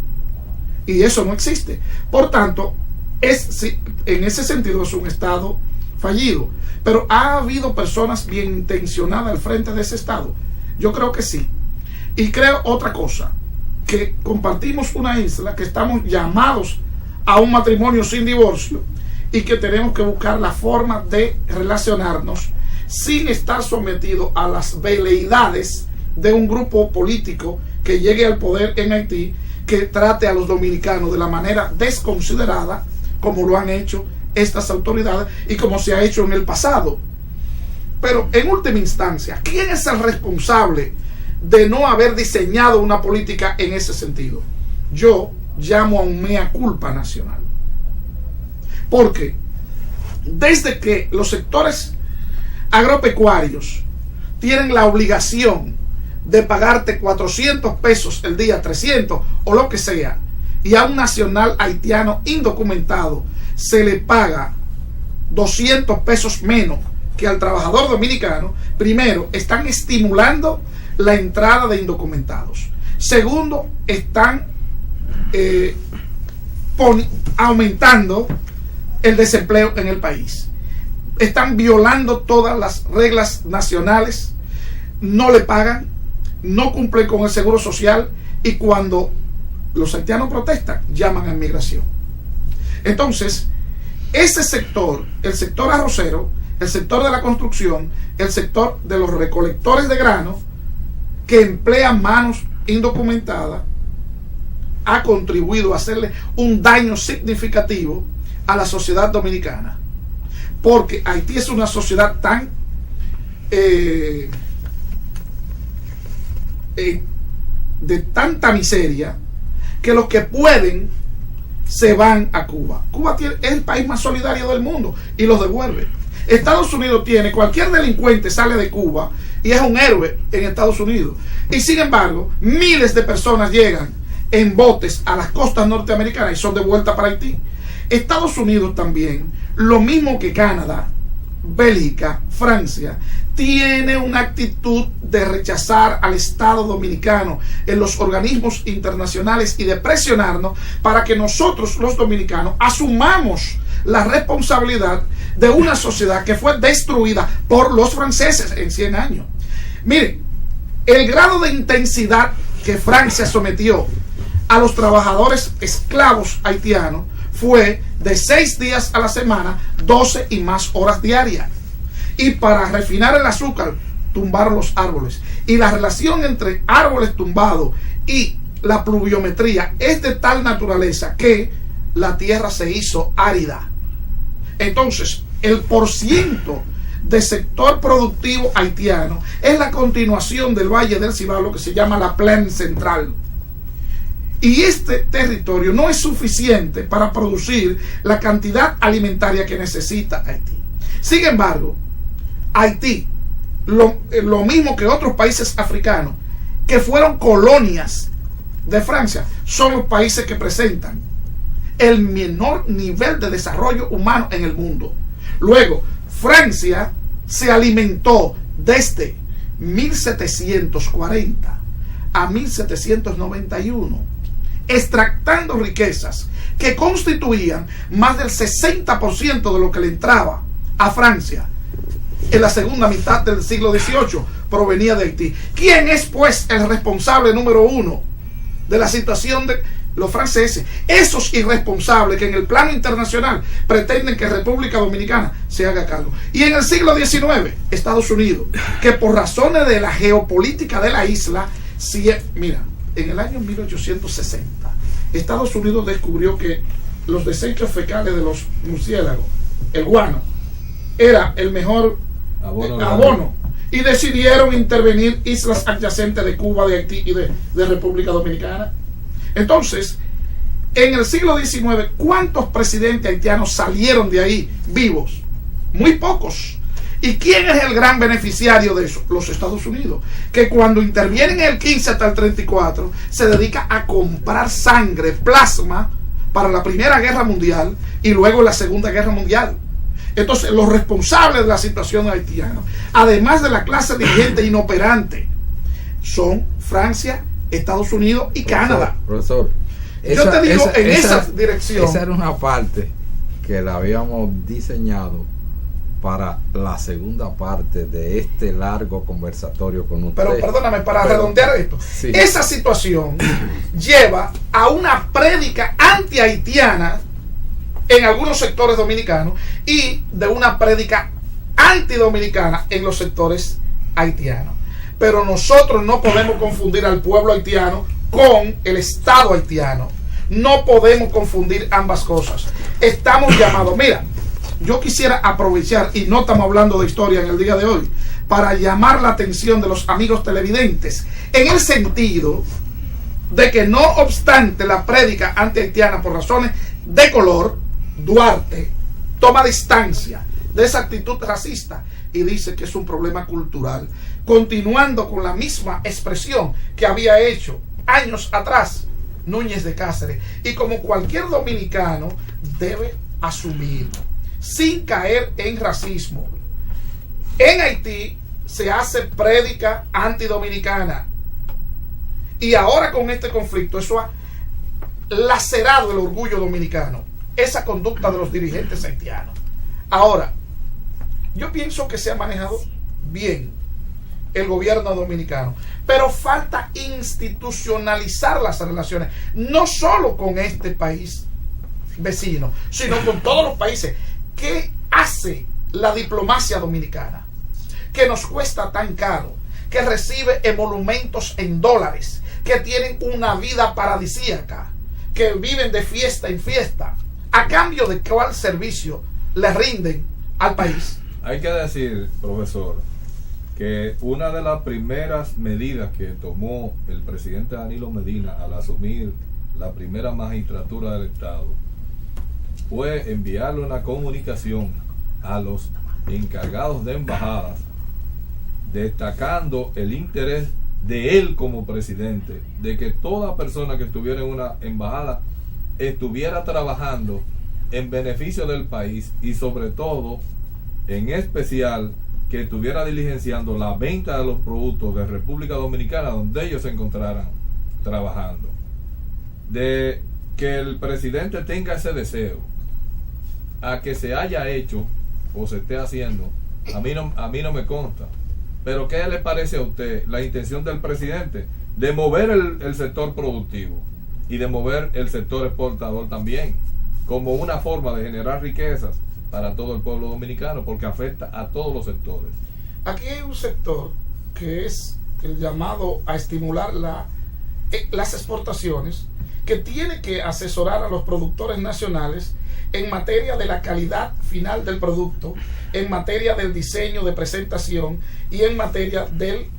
Y eso no existe. Por tanto, en ese sentido es un estado fallido. Pero ¿ha habido personas bien intencionadas al frente de ese estado? Yo creo que sí. Y creo otra cosa, que compartimos una isla, que estamos llamados a un matrimonio sin divorcio y que tenemos que buscar la forma de relacionarnos sin estar sometidos a las veleidades de un grupo político que llegue al poder en Haití, que trate a los dominicanos de la manera desconsiderada, como lo han hecho estas autoridades y como se ha hecho en el pasado. Pero en última instancia, ¿quién es el responsable de no haber diseñado una política en ese sentido? Yo llamo a un mea culpa nacional. Porque desde que los sectores agropecuarios tienen la obligación de pagarte 400 pesos el día, 300 o lo que sea, y a un nacional haitiano indocumentado se le paga 200 pesos menos que al trabajador dominicano, primero, están estimulando la entrada de indocumentados. Segundo, están aumentando el desempleo en el país. Están violando todas las reglas nacionales, no le pagan, no cumplen con el seguro social, y cuando los haitianos protestan, llaman a inmigración. Entonces, ese sector, el sector arrocero, el sector de la construcción, el sector de los recolectores de grano, que emplean manos indocumentadas, ha contribuido a hacerle un daño significativo a la sociedad dominicana, porque Haití es una sociedad tan de tanta miseria, que los que pueden se van a Cuba. Cuba es el país más solidario del mundo y los devuelve. Estados Unidos tiene, cualquier delincuente sale de Cuba y es un héroe en Estados Unidos, y sin embargo miles de personas llegan en botes a las costas norteamericanas y son devueltas para Haití. Estados Unidos también, lo mismo que Canadá, Bélgica, Francia, tiene una actitud de rechazar al Estado dominicano en los organismos internacionales y de presionarnos para que nosotros los dominicanos asumamos la responsabilidad de una sociedad que fue destruida por los franceses en 100 años. Miren, el grado de intensidad que Francia sometió a los trabajadores esclavos haitianos fue de 6 días a la semana, 12 y más horas diarias. Y para refinar el azúcar, tumbaron los árboles. Y la relación entre árboles tumbados y la pluviometría es de tal naturaleza que la tierra se hizo árida. Entonces, el porciento de sector productivo haitiano es la continuación del Valle del Cibao, lo que se llama la Plaine Central. Y este territorio no es suficiente para producir la cantidad alimentaria que necesita Haití. Sin embargo, Haití, lo mismo que otros países africanos que fueron colonias de Francia, son los países que presentan el menor nivel de desarrollo humano en el mundo. Luego, Francia se alimentó desde 1740 a 1791, extractando riquezas que constituían más del 60% de lo que le entraba a Francia en la segunda mitad del siglo XVIII, provenía de Haití. ¿Quién es pues el responsable número uno de la situación de los franceses? Esos irresponsables que en el plano internacional pretenden que República Dominicana se haga cargo. Y en el siglo XIX, Estados Unidos, que por razones de la geopolítica de la isla, mira, en el año 1860, Estados Unidos descubrió que los desechos fecales de los murciélagos, el guano, era el mejor abono, y decidieron intervenir islas adyacentes de Cuba, de Haití y de República Dominicana. Entonces, en el siglo XIX, ¿cuántos presidentes haitianos salieron de ahí vivos? Muy pocos. ¿Y quién es el gran beneficiario de eso? Los Estados Unidos, que cuando intervienen en el 15 hasta el 34, se dedica a comprar sangre, plasma, para la Primera Guerra Mundial y luego la Segunda Guerra Mundial. Entonces, los responsables de la situación haitiana, además de la clase dirigente inoperante, son Francia, Estados Unidos y Canadá. Profesor, yo te digo, en esa dirección. Esa era una parte que la habíamos diseñado para la segunda parte de este largo conversatorio con usted. Pero perdóname, para redondear esto, sí. Esa situación lleva a una prédica anti-haitiana en algunos sectores dominicanos y de una prédica antidominicana en los sectores haitianos. Pero nosotros no podemos confundir al pueblo haitiano con el Estado haitiano. No podemos confundir ambas cosas. Estamos llamados, mira, yo quisiera aprovechar, y no estamos hablando de historia en el día de hoy, para llamar la atención de los amigos televidentes, en el sentido de que no obstante la prédica anti-haitiana por razones de color, Duarte toma distancia de esa actitud racista y dice que es un problema cultural, continuando con la misma expresión que había hecho años atrás Núñez de Cáceres, y como cualquier dominicano debe asumir sin caer en racismo. En Haití se hace prédica antidominicana, y ahora con este conflicto eso ha lacerado el orgullo dominicano. esa conducta de los dirigentes haitianos. Ahora, yo pienso que se ha manejado bien el gobierno dominicano, pero falta institucionalizar las relaciones, no solo con este país vecino, sino con todos los países. ¿Qué hace la diplomacia dominicana? Que nos cuesta tan caro, que recibe emolumentos en dólares, que tienen una vida paradisíaca, que viven de fiesta en fiesta, a cambio de cuál servicio le rinden al país. Hay que decir, profesor, que una de las primeras medidas que tomó el presidente Danilo Medina al asumir la primera magistratura del Estado fue enviarle una comunicación a los encargados de embajadas, destacando el interés de él como presidente, de que toda persona que estuviera en una embajada estuviera trabajando en beneficio del país y sobre todo, en especial, que estuviera diligenciando la venta de los productos de República Dominicana donde ellos se encontraran trabajando. De que el presidente tenga ese deseo, a que se haya hecho o se esté haciendo, a mí no me consta. Pero ¿qué le parece a usted la intención del presidente de mover el sector productivo y de mover el sector exportador también, como una forma de generar riquezas para todo el pueblo dominicano, porque afecta a todos los sectores? Aquí hay un sector que es el llamado a estimular las exportaciones, que tiene que asesorar a los productores nacionales en materia de la calidad final del producto, en materia del diseño de presentación y en materia de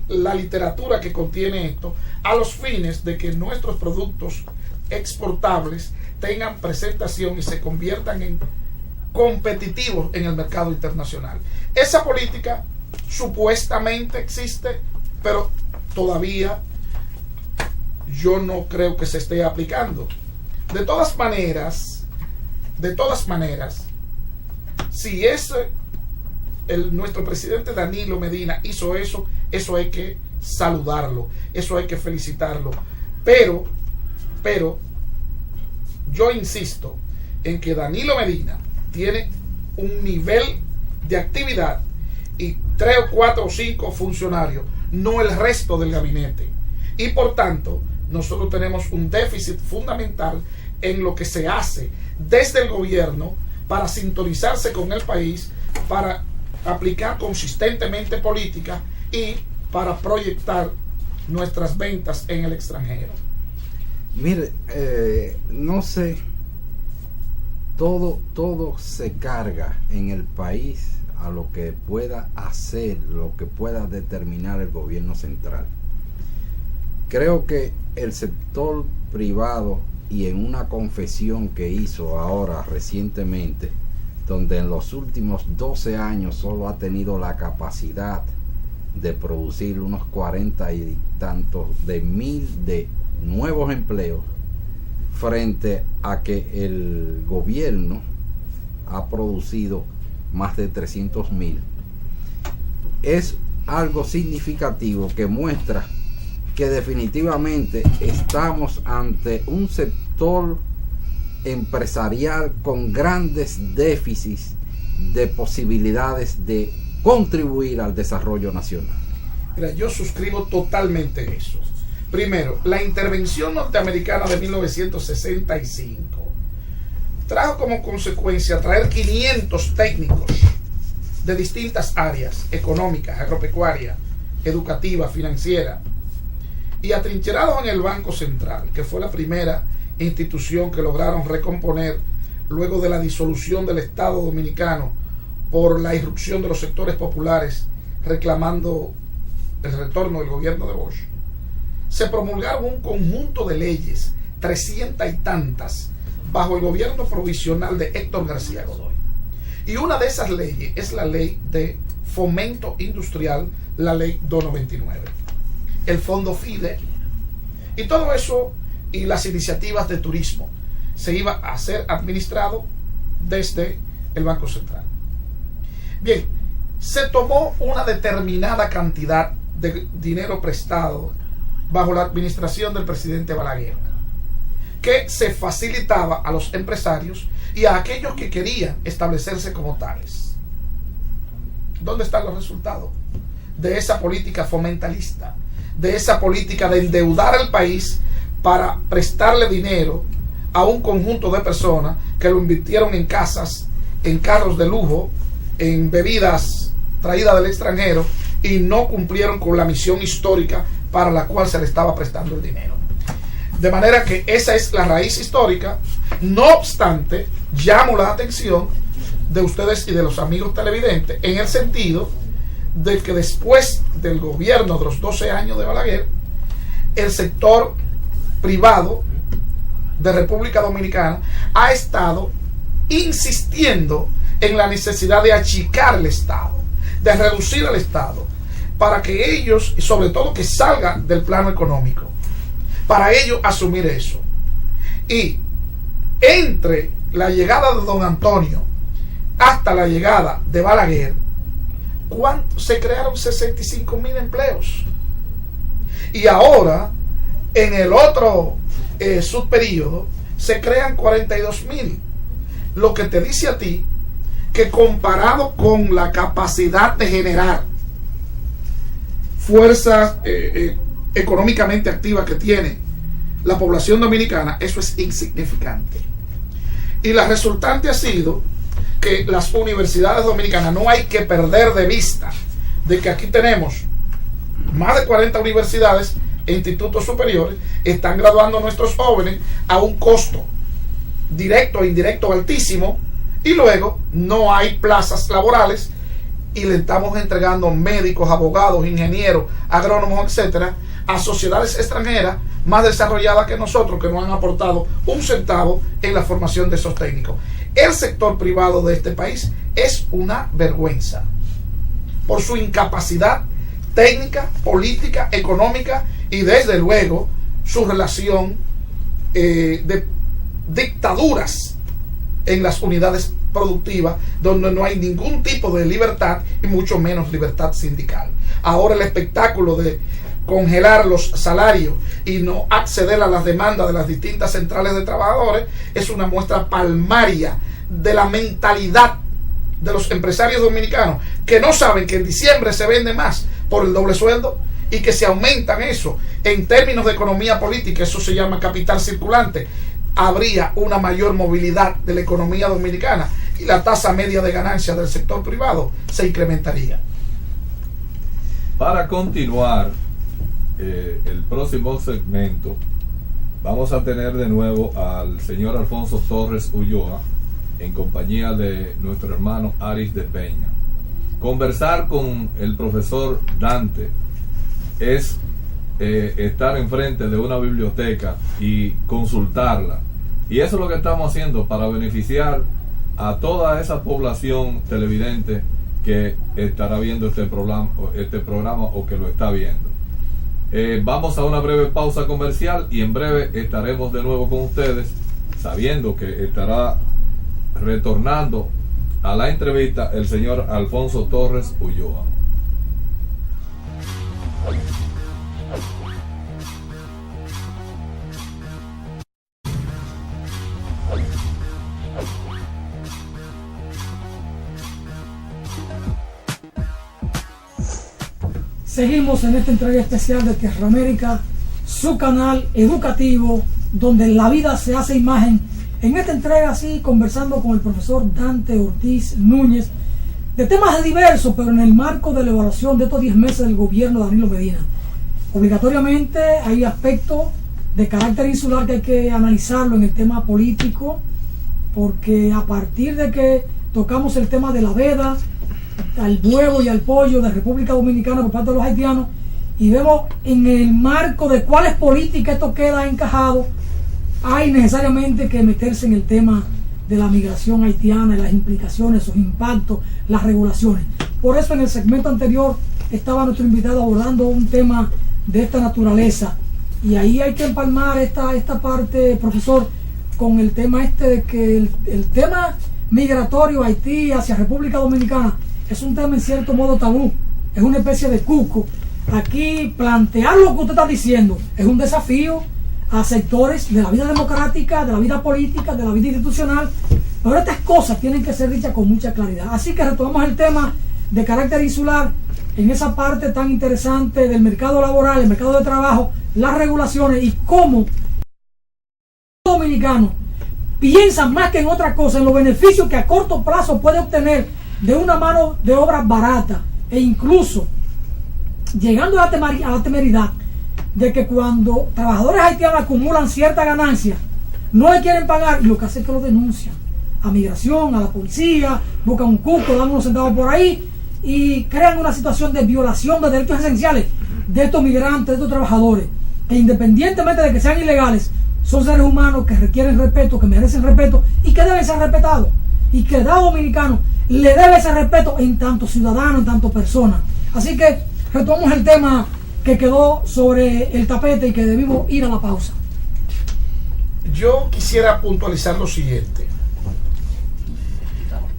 la literatura que contiene esto, a los fines de que nuestros productos exportables tengan presentación y se conviertan en competitivos en el mercado internacional. Esa política supuestamente existe, pero todavía yo no creo que se esté aplicando. De todas maneras, si nuestro presidente Danilo Medina hizo eso hay que saludarlo, eso hay que felicitarlo. Pero yo insisto en que Danilo Medina tiene un nivel de actividad y 3 o 4 o 5 funcionarios, no el resto del gabinete. Y por tanto, nosotros tenemos un déficit fundamental en lo que se hace desde el gobierno para sintonizarse con el país, para aplicar consistentemente política y para proyectar nuestras ventas en el extranjero. Mire, no sé, todo se carga en el país a lo que pueda hacer, lo que pueda determinar el gobierno central. Creo que el sector privado, y en una confesión que hizo ahora recientemente, donde en los últimos 12 años solo ha tenido la capacidad de producir unos 40 y tantos de mil de nuevos empleos, frente a que el gobierno ha producido más de 300.000, es algo significativo que muestra que definitivamente estamos ante un sector empresarial con grandes déficits de posibilidades de contribuir al desarrollo nacional. Mira, yo suscribo totalmente eso. Primero, la intervención norteamericana de 1965 trajo como consecuencia traer 500 técnicos de distintas áreas económicas, agropecuaria, educativa, financiera, y atrincherados en el Banco Central, que fue la primera institución que lograron recomponer luego de la disolución del Estado Dominicano por la irrupción de los sectores populares reclamando el retorno del gobierno de Bosch. Se promulgaron un conjunto de leyes, 300 y tantas, bajo el gobierno provisional de Héctor García Godoy. Y una de esas leyes es la ley de fomento industrial, la ley 299. El fondo FIDE y todo eso, y las iniciativas de turismo, se iba a ser administrado desde el Banco Central. Bien, se tomó una determinada cantidad de dinero prestado bajo la administración del presidente Balaguer, que se facilitaba a los empresarios y a aquellos que querían establecerse como tales. ¿Dónde están los resultados de esa política fomentalista, de esa política de endeudar al país para prestarle dinero a un conjunto de personas que lo invirtieron en casas, en carros de lujo, en bebidas traídas del extranjero y no cumplieron con la misión histórica para la cual se le estaba prestando el dinero? De manera que esa es la raíz histórica. No obstante, llamo la atención de ustedes y de los amigos televidentes en el sentido de que después del gobierno de los 12 años de Balaguer, el sector privado de República Dominicana ha estado insistiendo en la necesidad de achicar el Estado, de reducir el Estado, para que ellos, y sobre todo que salgan del plano económico, para ellos asumir eso. Y entre la llegada de don Antonio hasta la llegada de Balaguer, se crearon 65,000 empleos. Y ahora, en el otro subperíodo, se crean 42,000. Lo que te dice a ti que comparado con la capacidad de generar fuerza económicamente activa que tiene la población dominicana, eso es insignificante. Y la resultante ha sido que las universidades dominicanas, no hay que perder de vista de que aquí tenemos más de 40 universidades e institutos superiores, están graduando a nuestros jóvenes a un costo directo e indirecto altísimo, y luego no hay plazas laborales y le estamos entregando médicos, abogados, ingenieros, agrónomos, etcétera, a sociedades extranjeras más desarrolladas que nosotros, que no han aportado un centavo en la formación de esos técnicos. El sector privado de este país es una vergüenza por su incapacidad técnica, política, económica y desde luego su relación de dictaduras en las unidades productivas, donde no hay ningún tipo de libertad y mucho menos libertad sindical. Ahora el espectáculo de congelar los salarios y no acceder a las demandas de las distintas centrales de trabajadores es una muestra palmaria de la mentalidad de los empresarios dominicanos, que no saben que en diciembre se vende más por el doble sueldo y que se aumentan eso en términos de economía política. Eso se llama capital circulante. Habría una mayor movilidad de la economía dominicana y la tasa media de ganancia del sector privado se incrementaría. Para continuar el próximo segmento, vamos a tener de nuevo al señor Alfonso Torres Ulloa en compañía de nuestro hermano Aris de Peña. Conversar con el profesor Dante es estar enfrente de una biblioteca y consultarla, y eso es lo que estamos haciendo para beneficiar a toda esa población televidente que estará viendo este programa o que lo está viendo. Vamos a una breve pausa comercial y en breve estaremos de nuevo con ustedes, sabiendo que estará retornando a la entrevista el señor Alfonso Torres Ulloa. Seguimos en esta entrega especial de Tierra América, su canal educativo donde la vida se hace imagen. En esta entrega así, conversando con el profesor Dante Ortiz Núñez de temas diversos, pero en el marco de la evaluación de estos 10 meses del gobierno de Danilo Medina. Obligatoriamente hay aspectos de carácter insular que hay que analizarlo en el tema político, porque a partir de que tocamos el tema de la veda al huevo y al pollo de República Dominicana por parte de los haitianos, y vemos en el marco de cuáles políticas esto queda encajado, hay necesariamente que meterse en el tema de la migración haitiana, las implicaciones, sus impactos, las regulaciones. Por eso en el segmento anterior estaba nuestro invitado abordando un tema de esta naturaleza, y ahí hay que empalmar esta parte, profesor, con el tema de que el tema migratorio Haití hacia República Dominicana es un tema en cierto modo tabú, es una especie de cuco. Aquí plantear lo que usted está diciendo es un desafío a sectores de la vida democrática, de la vida política, de la vida institucional, pero estas cosas tienen que ser dichas con mucha claridad. Así que retomamos el tema de carácter insular en esa parte tan interesante del mercado laboral, el mercado de trabajo, las regulaciones y cómo los dominicanos piensan más que en otra cosa en los beneficios que a corto plazo puede obtener de una mano de obra barata, e incluso llegando a la temeridad de que cuando trabajadores haitianos acumulan cierta ganancia, no le quieren pagar, y lo que hacen es que lo denuncian a migración, a la policía, buscan un cuco, dan unos centavos por ahí y crean una situación de violación de derechos esenciales de estos migrantes, de estos trabajadores, que independientemente de que sean ilegales, son seres humanos que requieren respeto, que merecen respeto y que deben ser respetados, y que cada dominicano le debe ese respeto en tanto ciudadano, en tanto persona. Así que retomamos el tema que quedó sobre el tapete y que debimos ir a la pausa. Yo quisiera puntualizar lo siguiente.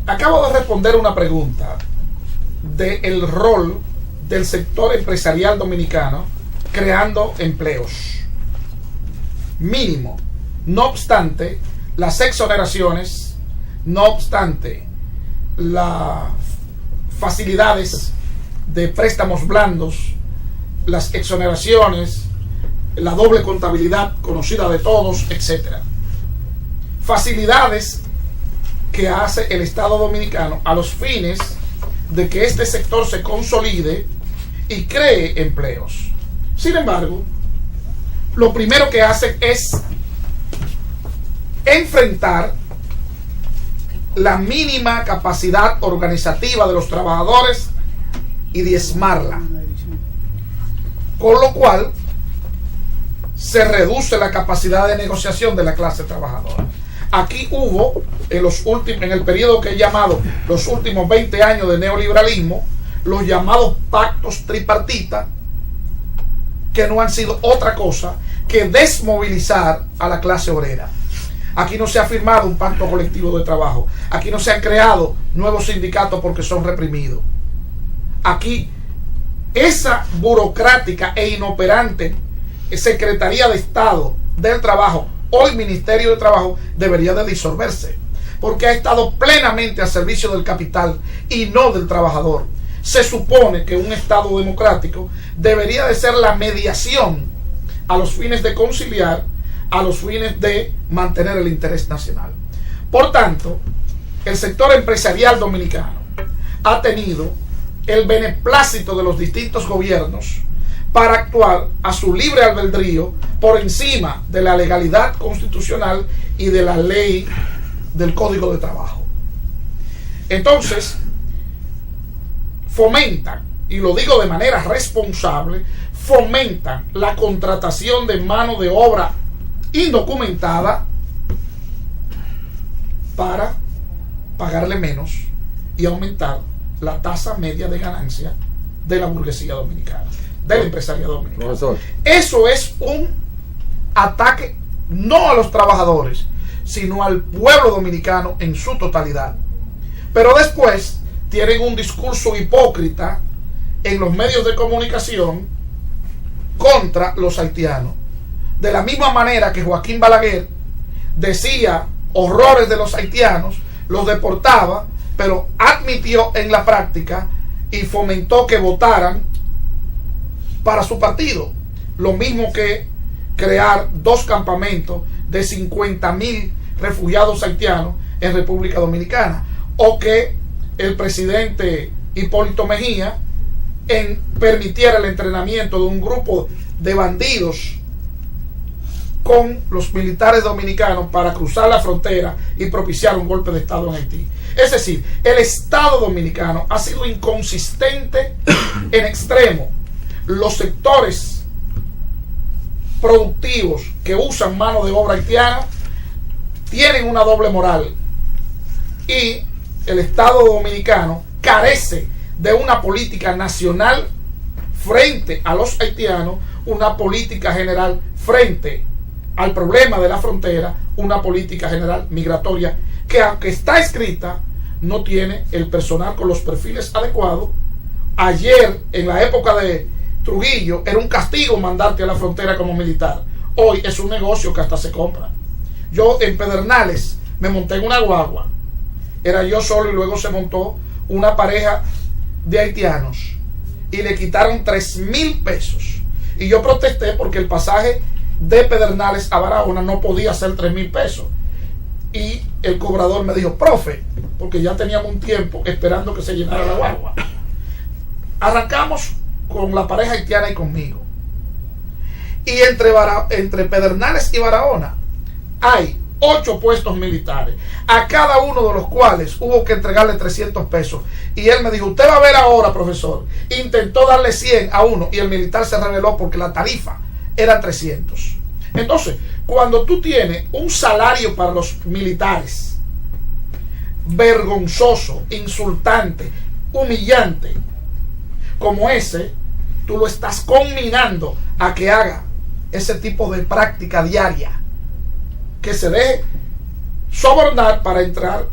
Acabo de responder una pregunta del rol del sector empresarial dominicano creando empleos. Mínimo. No obstante, las exoneraciones, no obstante, las facilidades de préstamos blandos, las exoneraciones, la doble contabilidad conocida de todos, etc. Facilidades que hace el Estado dominicano a los fines de que este sector se consolide y cree empleos. Sin embargo, lo primero que hace es enfrentar la mínima capacidad organizativa de los trabajadores y diezmarla, con lo cual se reduce la capacidad de negociación de la clase trabajadora. Aquí hubo, en el periodo que he llamado los últimos 20 años de neoliberalismo, los llamados pactos tripartitas, que no han sido otra cosa que desmovilizar a la clase obrera. Aquí no se ha firmado un pacto colectivo de trabajo. Aquí no se han creado nuevos sindicatos porque son reprimidos. Aquí esa burocrática e inoperante Secretaría de Estado del Trabajo, hoy Ministerio de Trabajo, debería de disolverse, porque ha estado plenamente al servicio del capital y no del trabajador. Se supone que un Estado democrático debería de ser la mediación a los fines de conciliar, a los fines de mantener el interés nacional. Por tanto, el sector empresarial dominicano ha tenido el beneplácito de los distintos gobiernos para actuar a su libre albedrío por encima de la legalidad constitucional y de la ley del Código de Trabajo. Entonces, fomentan, y lo digo de manera responsable, fomentan la contratación de mano de obra indocumentada para pagarle menos y aumentar la tasa media de ganancia de la burguesía dominicana, del empresariado dominicano. Profesor, eso es un ataque no a los trabajadores, sino al pueblo dominicano en su totalidad. Pero después tienen un discurso hipócrita en los medios de comunicación contra los haitianos. De la misma manera que Joaquín Balaguer decía horrores de los haitianos, los deportaba, pero admitió en la práctica y fomentó que votaran para su partido. Lo mismo que crear 2 campamentos de 50,000 refugiados haitianos en República Dominicana, o que el presidente Hipólito Mejía permitiera el entrenamiento de un grupo de bandidos con los militares dominicanos para cruzar la frontera y propiciar un golpe de Estado en Haití. Es decir, el Estado dominicano ha sido inconsistente en extremo. Los sectores productivos que usan mano de obra haitiana tienen una doble moral, y el Estado dominicano carece de una política nacional frente a los haitianos, una política general frente al problema de la frontera, una política general migratoria que, aunque está escrita, no tiene el personal con los perfiles adecuados. Ayer, en la época de Trujillo, era un castigo mandarte a la frontera como militar. hoy es un negocio que hasta se compra. Yo en Pedernales me monté en una guagua, era yo solo y luego se montó una pareja de haitianos y le quitaron 3,000 pesos. Y yo protesté porque el pasaje de Pedernales a Barahona no podía ser 3,000 pesos. Y el cobrador me dijo, profe, porque ya teníamos un tiempo esperando que se llenara la guagua. Arrancamos con la pareja haitiana y conmigo. Y entre Pedernales y Barahona hay 8 puestos militares, a cada uno de los cuales hubo que entregarle 300 pesos. Y él me dijo, usted va a ver ahora, profesor. Intentó darle 100 a uno y el militar se rebeló porque la tarifa era 300. Entonces, cuando tú tienes un salario para los militares vergonzoso, insultante, humillante, como ese, tú lo estás conminando a que haga ese tipo de práctica diaria, que se deje sobornar para entrar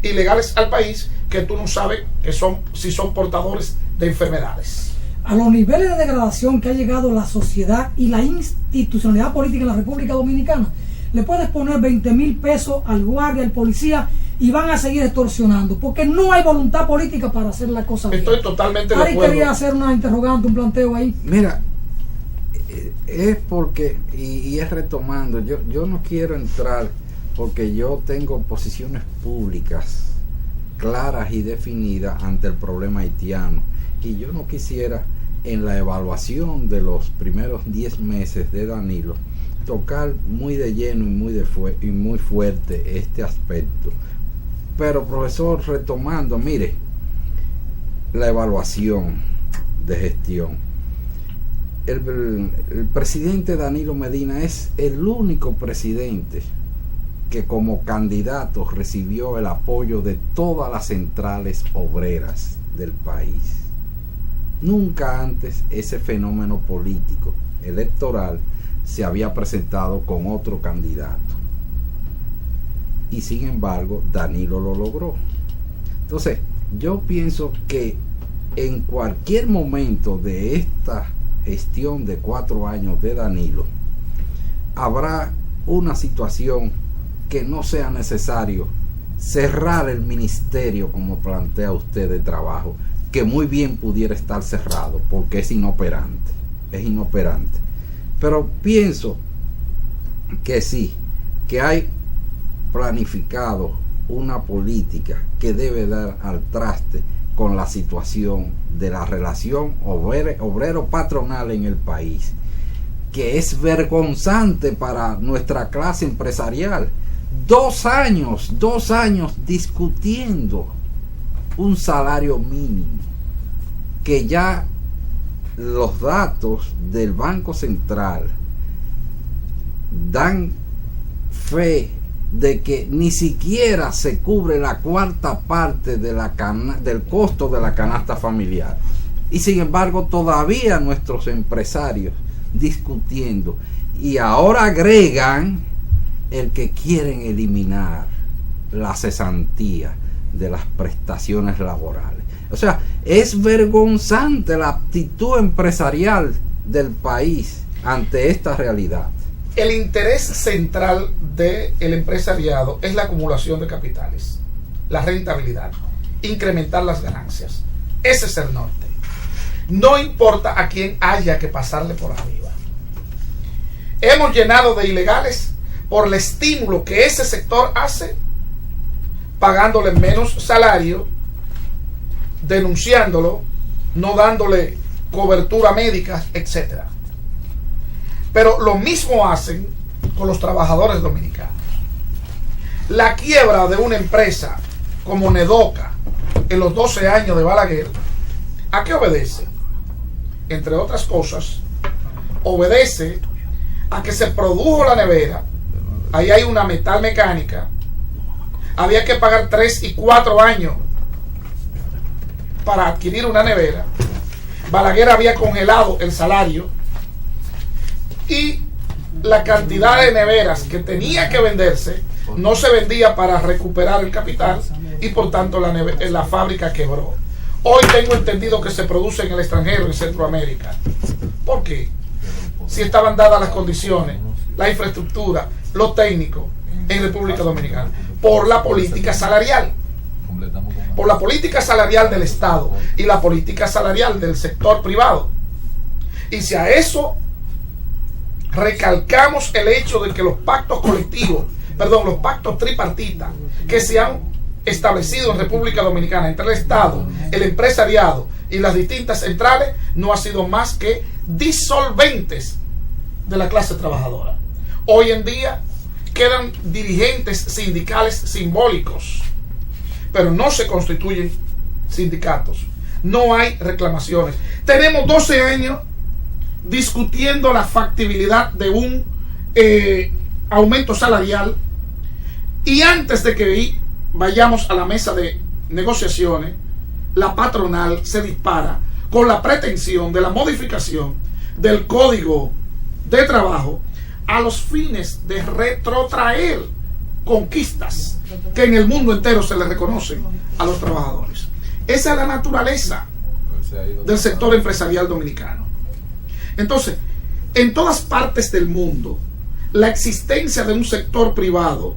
ilegales al país que tú no sabes que son, si son portadores de enfermedades. A los niveles de degradación que ha llegado la sociedad y la institucionalidad política en la República Dominicana, le puedes poner 20,000 pesos al guardia, al policía, y van a seguir extorsionando, porque no hay voluntad política para hacer la cosa bien. Estoy totalmente de Ari acuerdo. quería hacer una interrogante, un planteo ahí. Mira, es porque, y es retomando, yo no quiero entrar porque yo tengo posiciones públicas claras y definidas ante el problema haitiano, y yo no quisiera en la evaluación de los primeros 10 meses de Danilo tocar muy de lleno y muy fuerte este aspecto. Pero, profesor, retomando, mire, la evaluación de gestión. El presidente Danilo Medina es el único presidente que como candidato recibió el apoyo de todas las centrales obreras del país. Nunca antes ese fenómeno político electoral se había presentado con otro candidato. Y sin embargo, Danilo lo logró. Entonces, yo pienso que en cualquier momento de esta gestión de 4 años de Danilo, habrá una situación que no sea necesario cerrar el ministerio, como plantea usted, de trabajo, que muy bien pudiera estar cerrado porque es inoperante. Pero pienso que sí, que hay planificado una política que debe dar al traste con la situación de la relación obrero-patronal en el país, que es vergonzante para nuestra clase empresarial. 2 años discutiendo un salario mínimo, que ya los datos del Banco Central dan fe de que ni siquiera se cubre la 1/4 parte de del costo de la canasta familiar. Y sin embargo todavía nuestros empresarios discutiendo, y ahora agregan el que quieren eliminar la cesantía de las prestaciones laborales. O sea, es vergonzante la actitud empresarial del país ante esta realidad. El interés central del empresariado es la acumulación de capitales, la rentabilidad, incrementar las ganancias. Ese es el norte. No importa a quién haya que pasarle por arriba. Hemos llenado de ilegales por el estímulo que ese sector hace, pagándole menos salario, denunciándolo, no dándole cobertura médica, etc. Pero lo mismo hacen con los trabajadores dominicanos. La quiebra de una empresa como Nedoca en los 12 años de Balaguer, ¿a qué obedece? Entre otras cosas, obedece a que se produjo la nevera. Ahí hay una metal mecánica. Había que pagar 3 y 4 años para adquirir una nevera. Balaguer había congelado el salario y la cantidad de neveras que tenía que venderse no se vendía para recuperar el capital, y por tanto la fábrica quebró. Hoy tengo entendido que se produce en el extranjero, en Centroamérica. ¿Por qué? Si estaban dadas las condiciones la infraestructura, lo técnico en República Dominicana? Por la política salarial. Por la política salarial del Estado y la política salarial del sector privado. Y si a eso recalcamos el hecho de que los pactos colectivos, los pactos tripartitas que se han establecido en República Dominicana entre el Estado, el empresariado y las distintas centrales, no ha sido más que disolventes de la clase trabajadora. Hoy en día quedan dirigentes sindicales simbólicos, pero no se constituyen sindicatos, no hay reclamaciones. Tenemos 12 años discutiendo la factibilidad de un aumento salarial, y antes de que vayamos a la mesa de negociaciones, la patronal se dispara con la pretensión de la modificación del Código de Trabajo a los fines de retrotraer conquistas que en el mundo entero se le reconocen a los trabajadores. Esa es la naturaleza del sector empresarial dominicano. Entonces, en todas partes del mundo, la existencia de un sector privado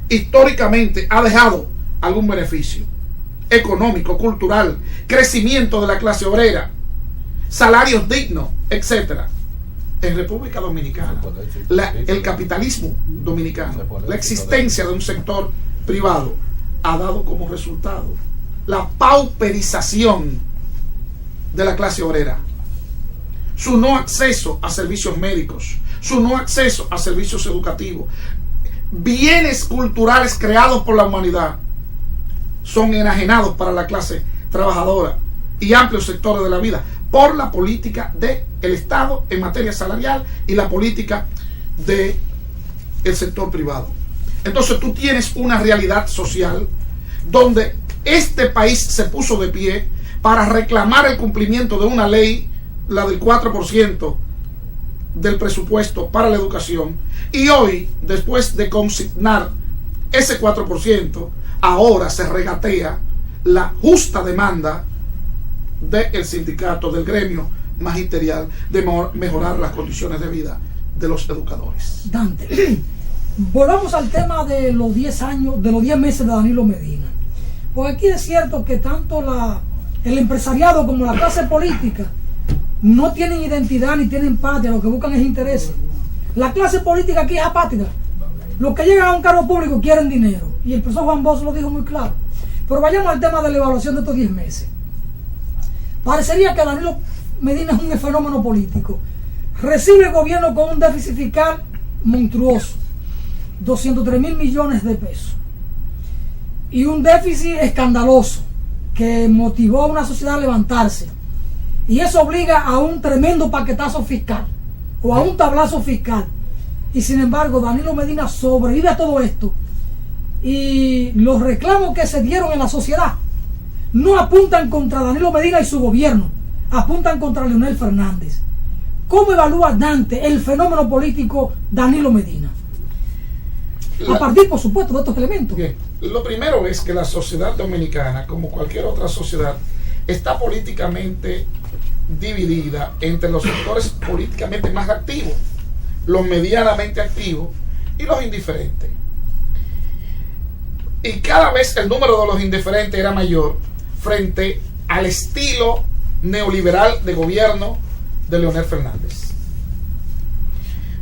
históricamente ha dejado algún beneficio económico, cultural, crecimiento de la clase obrera, salarios dignos, etc. En República Dominicana, el capitalismo dominicano, la existencia de un sector privado ha dado como resultado la pauperización de la clase obrera, su no acceso a servicios médicos, su no acceso a servicios educativos. Bienes culturales creados por la humanidad son enajenados para la clase trabajadora y amplios sectores de la vida por la política del Estado en materia salarial y la política del sector privado. Entonces tú tienes una realidad social donde este país se puso de pie para reclamar el cumplimiento de una ley, la del 4% del presupuesto para la educación, y hoy, después de consignar ese 4%, ahora se regatea la justa demanda del sindicato, del gremio magisterial, de mejorar las condiciones de vida de los educadores. Dante, volvamos al tema de los 10 años, de los 10 meses de Danilo Medina. Porque aquí es cierto que tanto el empresariado como la clase política no tienen identidad ni tienen patria, lo que buscan es interés. La clase política aquí es apática. Los que llegan a un cargo público quieren dinero, y el profesor Juan Bosch lo dijo muy claro. Pero vayamos al tema de la evaluación de estos 10 meses. Parecería que Danilo Medina es un fenómeno político. Recibe el gobierno con un déficit fiscal monstruoso, 203.000 millones de pesos, y un déficit escandaloso que motivó a una sociedad a levantarse, y eso obliga a un tremendo paquetazo fiscal o a un tablazo fiscal. Y sin embargo Danilo Medina sobrevive a todo esto, y los reclamos que se dieron en la sociedad no apuntan contra Danilo Medina y su gobierno, apuntan contra Leonel Fernández. ¿Cómo evalúa Dante el fenómeno político Danilo Medina? A partir, por supuesto, de estos elementos. Bien. Lo primero es que la sociedad dominicana, como cualquier otra sociedad, está políticamente dividida entre los sectores políticamente más activos, los medianamente activos y los indiferentes. Y cada vez el número de los indiferentes era mayor frente al estilo neoliberal de gobierno de Leonel Fernández.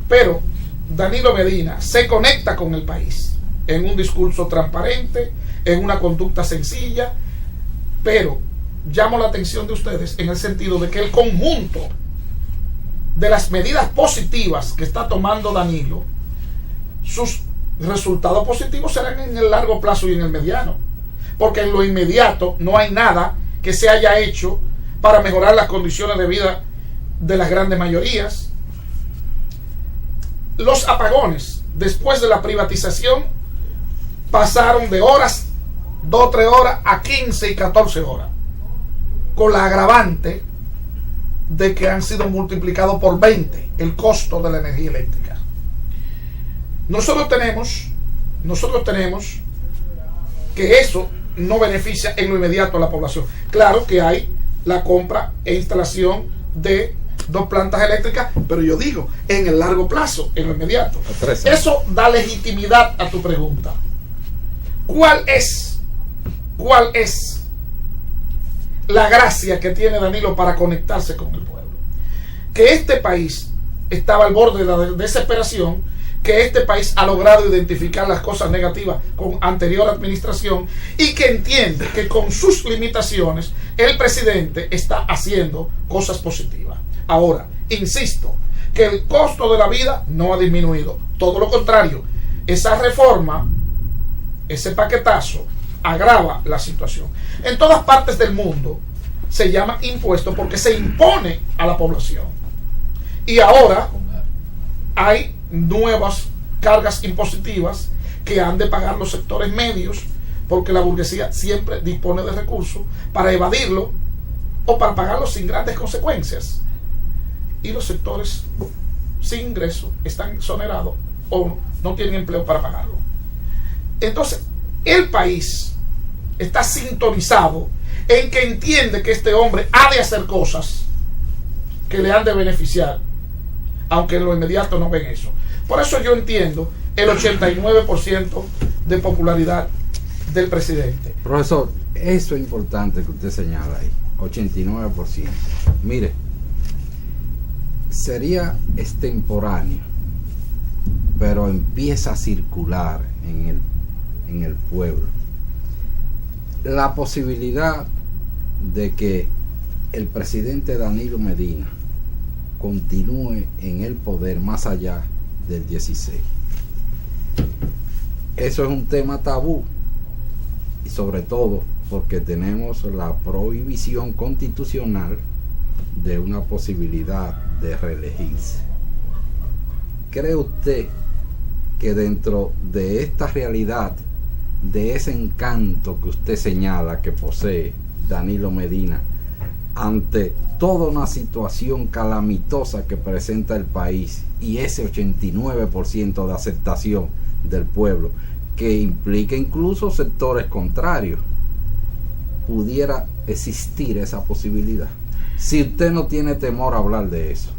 Pero Danilo Medina se conecta con el país en un discurso transparente, en una conducta sencilla, pero llamo la atención de ustedes en el sentido de que el conjunto de las medidas positivas que está tomando Danilo, sus resultados positivos serán en el largo plazo y en el mediano, porque en lo inmediato no hay nada que se haya hecho para mejorar las condiciones de vida de las grandes mayorías. Los apagones después de la privatización pasaron de horas, 2 o 3 horas, a 15 y 14 horas, con la agravante de que han sido multiplicados por 20 el costo de la energía eléctrica. Nosotros tenemos que eso no beneficia en lo inmediato a la población. Claro que hay la compra e instalación de 2 plantas eléctricas, pero yo digo, en el largo plazo, en lo inmediato. Eso da legitimidad a tu pregunta. ¿Cuál es la gracia que tiene Danilo para conectarse con el pueblo? Que este país estaba al borde de la desesperación, que este país ha logrado identificar las cosas negativas con anterior administración y que entiende que con sus limitaciones el presidente está haciendo cosas positivas. Ahora, insisto, que el costo de la vida no ha disminuido, todo lo contrario, esa reforma, ese paquetazo agrava la situación. En todas partes del mundo se llama impuesto porque se impone a la población. Y ahora hay nuevas cargas impositivas que han de pagar los sectores medios, porque la burguesía siempre dispone de recursos para evadirlo o para pagarlo sin grandes consecuencias. Y los sectores sin ingreso están exonerados o no tienen empleo para pagarlo. Entonces, el país está sintonizado en que entiende que este hombre ha de hacer cosas que le han de beneficiar, aunque en lo inmediato no ven eso. Por eso yo entiendo el 89% de popularidad del presidente. Profesor, eso es importante que usted señala ahí, 89%. Mire, sería extemporáneo, pero empieza a circular en el pueblo la posibilidad de que el presidente Danilo Medina continúe en el poder más allá del 16. Eso es un tema tabú, y sobre todo porque tenemos la prohibición constitucional de una posibilidad de reelegirse. ¿Cree usted que dentro de esta realidad, de ese encanto que usted señala que posee Danilo Medina, ante toda una situación calamitosa que presenta el país y ese 89% de aceptación del pueblo, que implica incluso sectores contrarios, pudiera existir esa posibilidad? Si usted no tiene temor a hablar de eso.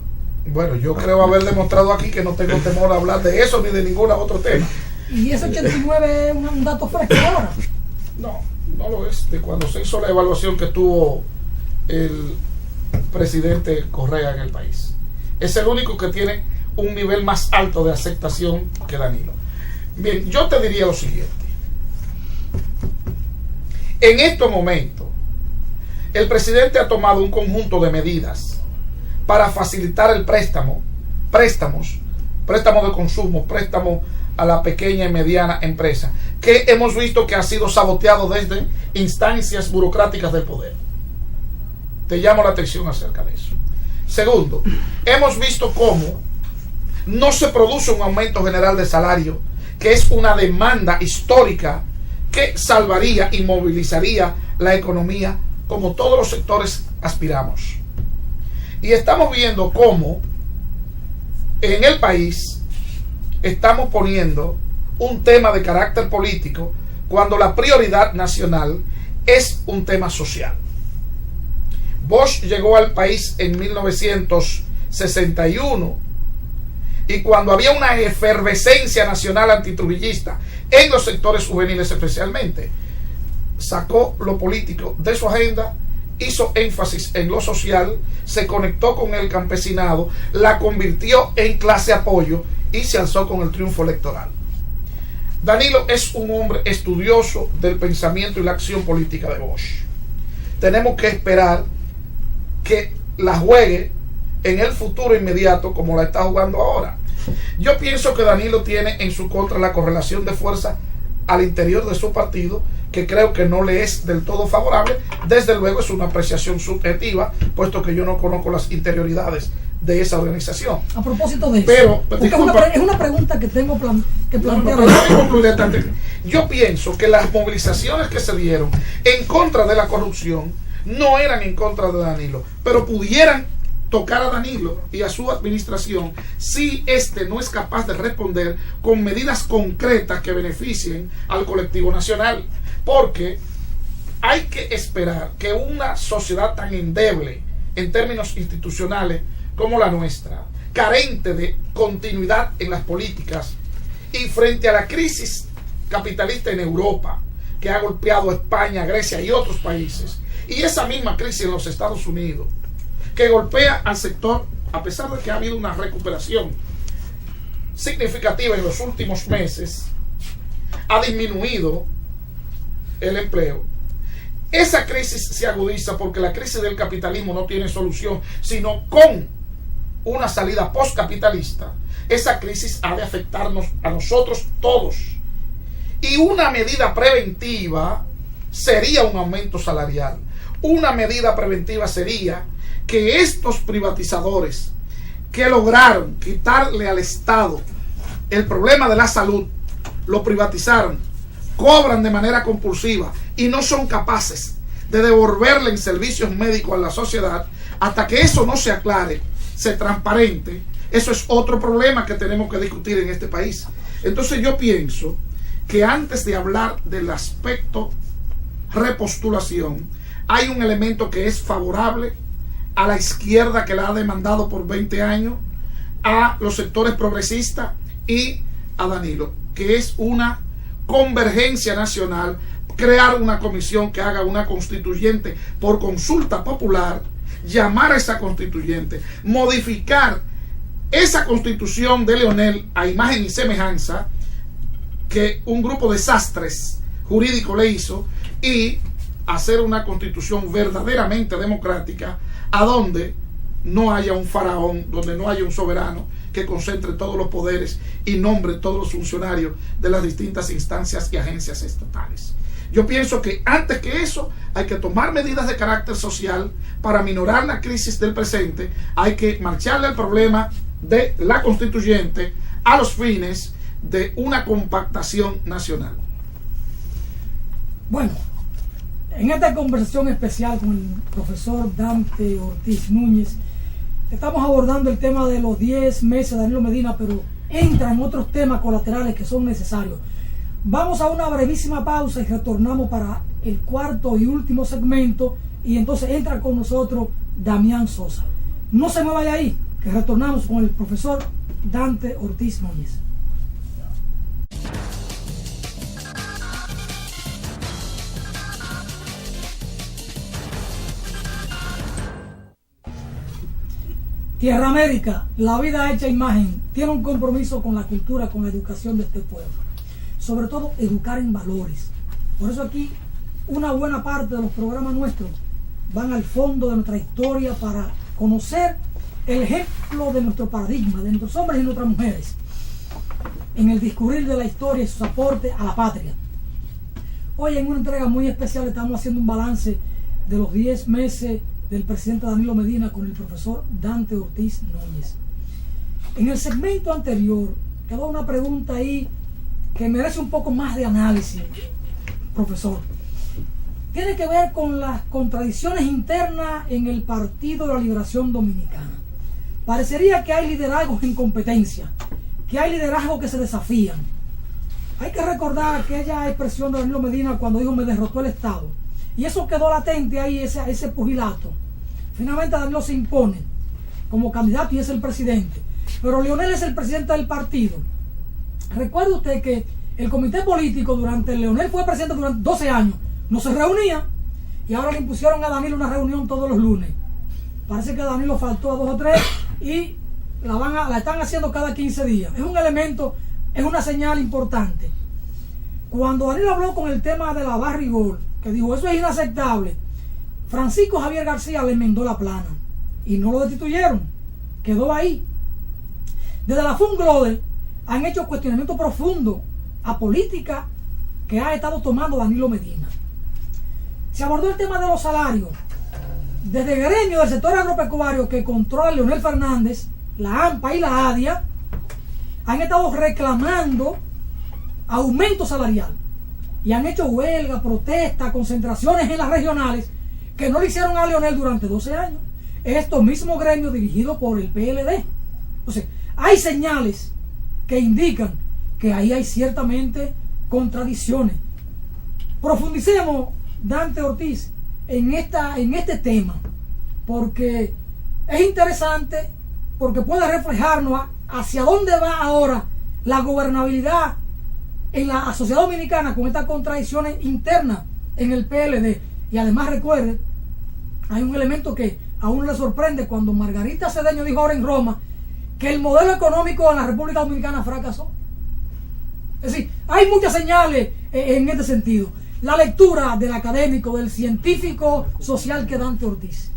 Bueno, yo creo haber demostrado aquí que no tengo temor a hablar de eso ni de ningún otro tema. ¿Y ese 89 es un dato fresco ahora? No, no lo es. De cuando se hizo la evaluación que tuvo el presidente Correa en el país. Es el único que tiene un nivel más alto de aceptación que Danilo. Bien, yo te diría lo siguiente. En estos momentos, el presidente ha tomado un conjunto de medidas para facilitar el préstamos de consumo, préstamos a la pequeña y mediana empresa, que hemos visto que ha sido saboteado desde instancias burocráticas del poder. Te llamo la atención acerca de eso. Segundo, hemos visto cómo no se produce un aumento general de salario, que es una demanda histórica que salvaría y movilizaría la economía como todos los sectores aspiramos. Y estamos viendo cómo en el país estamos poniendo un tema de carácter político cuando la prioridad nacional es un tema social. Bosch llegó al país en 1961 y cuando había una efervescencia nacional antitrujillista en los sectores juveniles especialmente, sacó lo político de su agenda, hizo énfasis en lo social, se conectó con el campesinado, la convirtió en clase apoyo y se alzó con el triunfo electoral. Danilo es un hombre estudioso del pensamiento y la acción política de Bosch. Tenemos que esperar que la juegue en el futuro inmediato como la está jugando ahora. Yo pienso que Danilo tiene en su contra la correlación de fuerza al interior de su partido, que creo que no le es del todo favorable. Desde luego es una apreciación subjetiva, puesto que yo no conozco las interioridades de esa organización. A propósito de eso, pero es una pregunta que tengo que plantear. Yo pienso que las movilizaciones que se dieron en contra de la corrupción no eran en contra de Danilo, pero pudieran tocar a Danilo y a su administración si éste no es capaz de responder con medidas concretas que beneficien al colectivo nacional. Porque hay que esperar que una sociedad tan endeble en términos institucionales como la nuestra, carente de continuidad en las políticas, y frente a la crisis capitalista en Europa, que ha golpeado a España, Grecia y otros países, y esa misma crisis en los Estados Unidos, que golpea al sector, a pesar de que ha habido una recuperación significativa en los últimos meses, ha disminuido el empleo. Esa crisis se agudiza porque la crisis del capitalismo no tiene solución, sino con una salida postcapitalista. Esa crisis ha de afectarnos a nosotros todos. Y una medida preventiva sería un aumento salarial. Una medida preventiva sería que estos privatizadores que lograron quitarle al Estado el problema de la salud, lo privatizaron, cobran de manera compulsiva y no son capaces de devolverle en servicios médicos a la sociedad. Hasta que eso no se aclare, se transparente, eso es otro problema que tenemos que discutir en este país. Entonces yo pienso que antes de hablar del aspecto repostulación, hay un elemento que es favorable a la izquierda, que la ha demandado por 20 años, a los sectores progresistas y a Danilo, que es una convergencia nacional, crear una comisión que haga una constituyente por consulta popular, llamar a esa constituyente, modificar esa constitución de Leonel a imagen y semejanza que un grupo de sastres jurídicos le hizo, y hacer una constitución verdaderamente democrática, a donde no haya un faraón, donde no haya un soberano que concentre todos los poderes y nombre todos los funcionarios de las distintas instancias y agencias estatales. Yo pienso que antes que eso hay que tomar medidas de carácter social para minorar la crisis del presente. Hay que marcharle el problema de la constituyente a los fines de una compactación nacional. Bueno, en esta conversación especial con el profesor Dante Ortiz Núñez, estamos abordando el tema de los 10 meses de Danilo Medina, pero entran otros temas colaterales que son necesarios. Vamos a una brevísima pausa y retornamos para el cuarto y último segmento, y entonces entra con nosotros Damián Sosa. No se mueva de ahí, que retornamos con el profesor Dante Ortiz Núñez. Tierra América, la vida hecha imagen, tiene un compromiso con la cultura, con la educación de este pueblo. Sobre todo, educar en valores. Por eso aquí, una buena parte de los programas nuestros van al fondo de nuestra historia para conocer el ejemplo de nuestro paradigma, de nuestros hombres y nuestras mujeres, en el discurrir de la historia y sus aportes a la patria. Hoy, en una entrega muy especial, estamos haciendo un balance de los 10 meses del presidente Danilo Medina con el profesor Dante Ortiz Núñez. En el segmento anterior quedó una pregunta ahí que merece un poco más de análisis, profesor. Tiene que ver con las contradicciones internas en el Partido de la Liberación Dominicana. Parecería que hay liderazgos en competencia, que hay liderazgos que se desafían. Hay que recordar aquella expresión de Danilo Medina cuando dijo: me derrotó el Estado. Y eso quedó latente ahí, ese pugilato. Finalmente Danilo se impone como candidato y es el presidente. Pero Leonel es el presidente del partido. Recuerde usted que el comité político, durante Leonel fue presidente durante 12 años, no se reunía, y ahora le impusieron a Danilo una reunión todos los lunes. Parece que a Danilo faltó a 2 o 3 y la están haciendo cada 15 días. Es un elemento, es una señal importante. Cuando Danilo habló con el tema de la barrigol, que dijo eso es inaceptable, Francisco Javier García le enmendó la plana y no lo destituyeron, quedó ahí. Desde la Funglode han hecho cuestionamiento profundo a política que ha estado tomando Danilo Medina. Se abordó el tema de los salarios. Desde el gremio del sector agropecuario que controla Leonel Fernández, la AMPA y la ADIA, han estado reclamando aumento salarial y han hecho huelga, protesta, concentraciones en las regionales que no le hicieron a Leonel durante 12 años. Estos mismos gremios dirigidos por el PLD. Entonces, hay señales que indican que ahí hay ciertamente contradicciones. Profundicemos, Dante Ortiz, en este tema, porque es interesante porque puede reflejarnos hacia dónde va ahora la gobernabilidad en la sociedad dominicana con estas contradicciones internas en el PLD. Y además recuerde, hay un elemento que a uno le sorprende cuando Margarita Cedeño dijo ahora en Roma que el modelo económico en la República Dominicana fracasó. Es decir, hay muchas señales en este sentido. La lectura del académico, del científico social que Dante Ortiz.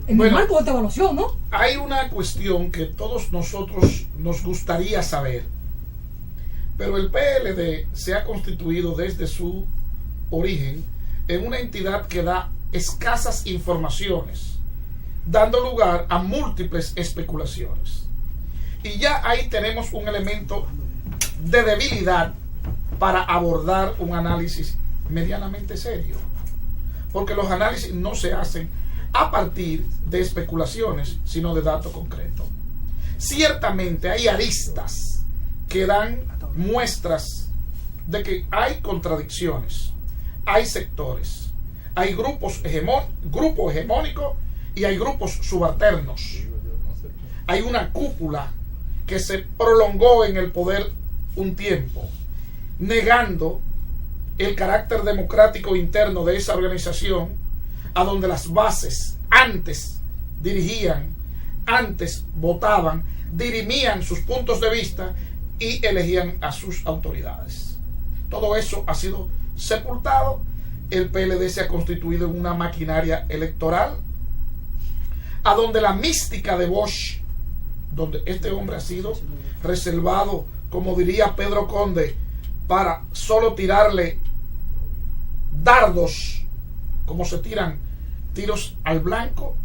En el marco de esta evaluación, ¿no? Hay una cuestión que todos nosotros nos gustaría saber, pero el PLD se ha constituido desde su origen en una entidad que da escasas informaciones, dando lugar a múltiples especulaciones. Y ya ahí tenemos un elemento de debilidad para abordar un análisis medianamente serio, porque los análisis no se hacen a partir de especulaciones, sino de datos concretos. Ciertamente hay aristas que dan muestras de que hay contradicciones, hay sectores, hay grupos hegemónicos y hay grupos subalternos. Hay una cúpula que se prolongó en el poder un tiempo, negando el carácter democrático interno de esa organización, a donde las bases antes dirigían, antes votaban, dirimían sus puntos de vista y elegían a sus autoridades. Todo eso ha sido sepultado. El PLD se ha constituido en una maquinaria electoral, a donde la mística de Bosch, donde este hombre ha sido reservado, como diría Pedro Conde, para solo tirarle dardos, como se tiran tiros al blanco,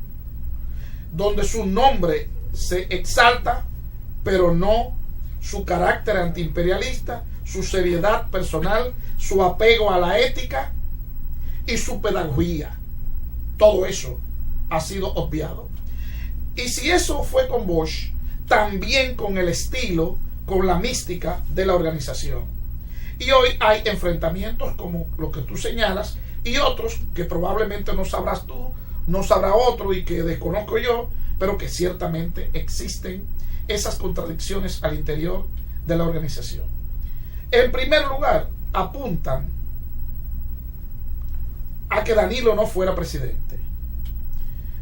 donde su nombre se exalta, pero no su carácter antiimperialista, su seriedad personal, su apego a la ética y su pedagogía. Todo eso ha sido obviado. Y si eso fue con Bosch, también con el estilo, con la mística de la organización. Y hoy hay enfrentamientos como lo que tú señalas, y otros que probablemente no sabrás tú, no sabrá otro y que desconozco yo, pero que ciertamente existen esas contradicciones al interior de la organización. En primer lugar, apuntan a que Danilo no fuera presidente.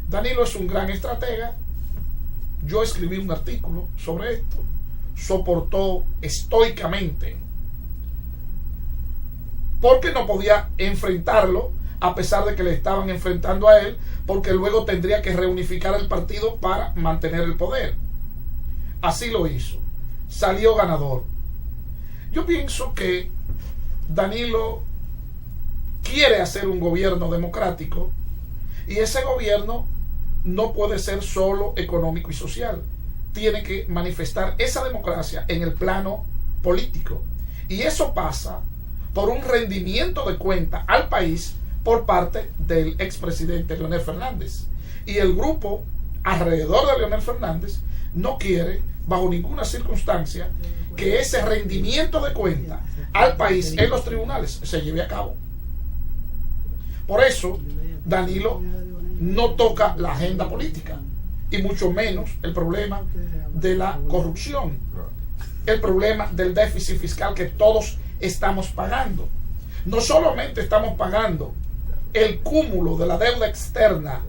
Danilo es un gran estratega. Yo escribí un artículo sobre esto. Soportó estoicamente, porque no podía enfrentarlo, a pesar de que le estaban enfrentando a él, porque luego tendría que reunificar el partido para mantener el poder. Así lo hizo. Salió ganador. Yo pienso que Danilo quiere hacer un gobierno democrático, y ese gobierno no puede ser solo económico y social. Tiene que manifestar esa democracia en el plano político. Y eso pasa por un rendimiento de cuenta al país por parte del expresidente Leonel Fernández. Y el grupo alrededor de Leonel Fernández no quiere, bajo ninguna circunstancia, que ese rendimiento de cuenta al país en los tribunales se lleve a cabo. Por eso, Danilo no toca la agenda política, y mucho menos el problema de la corrupción, el problema del déficit fiscal que todos estamos pagando. No solamente estamos pagando el cúmulo de la deuda externa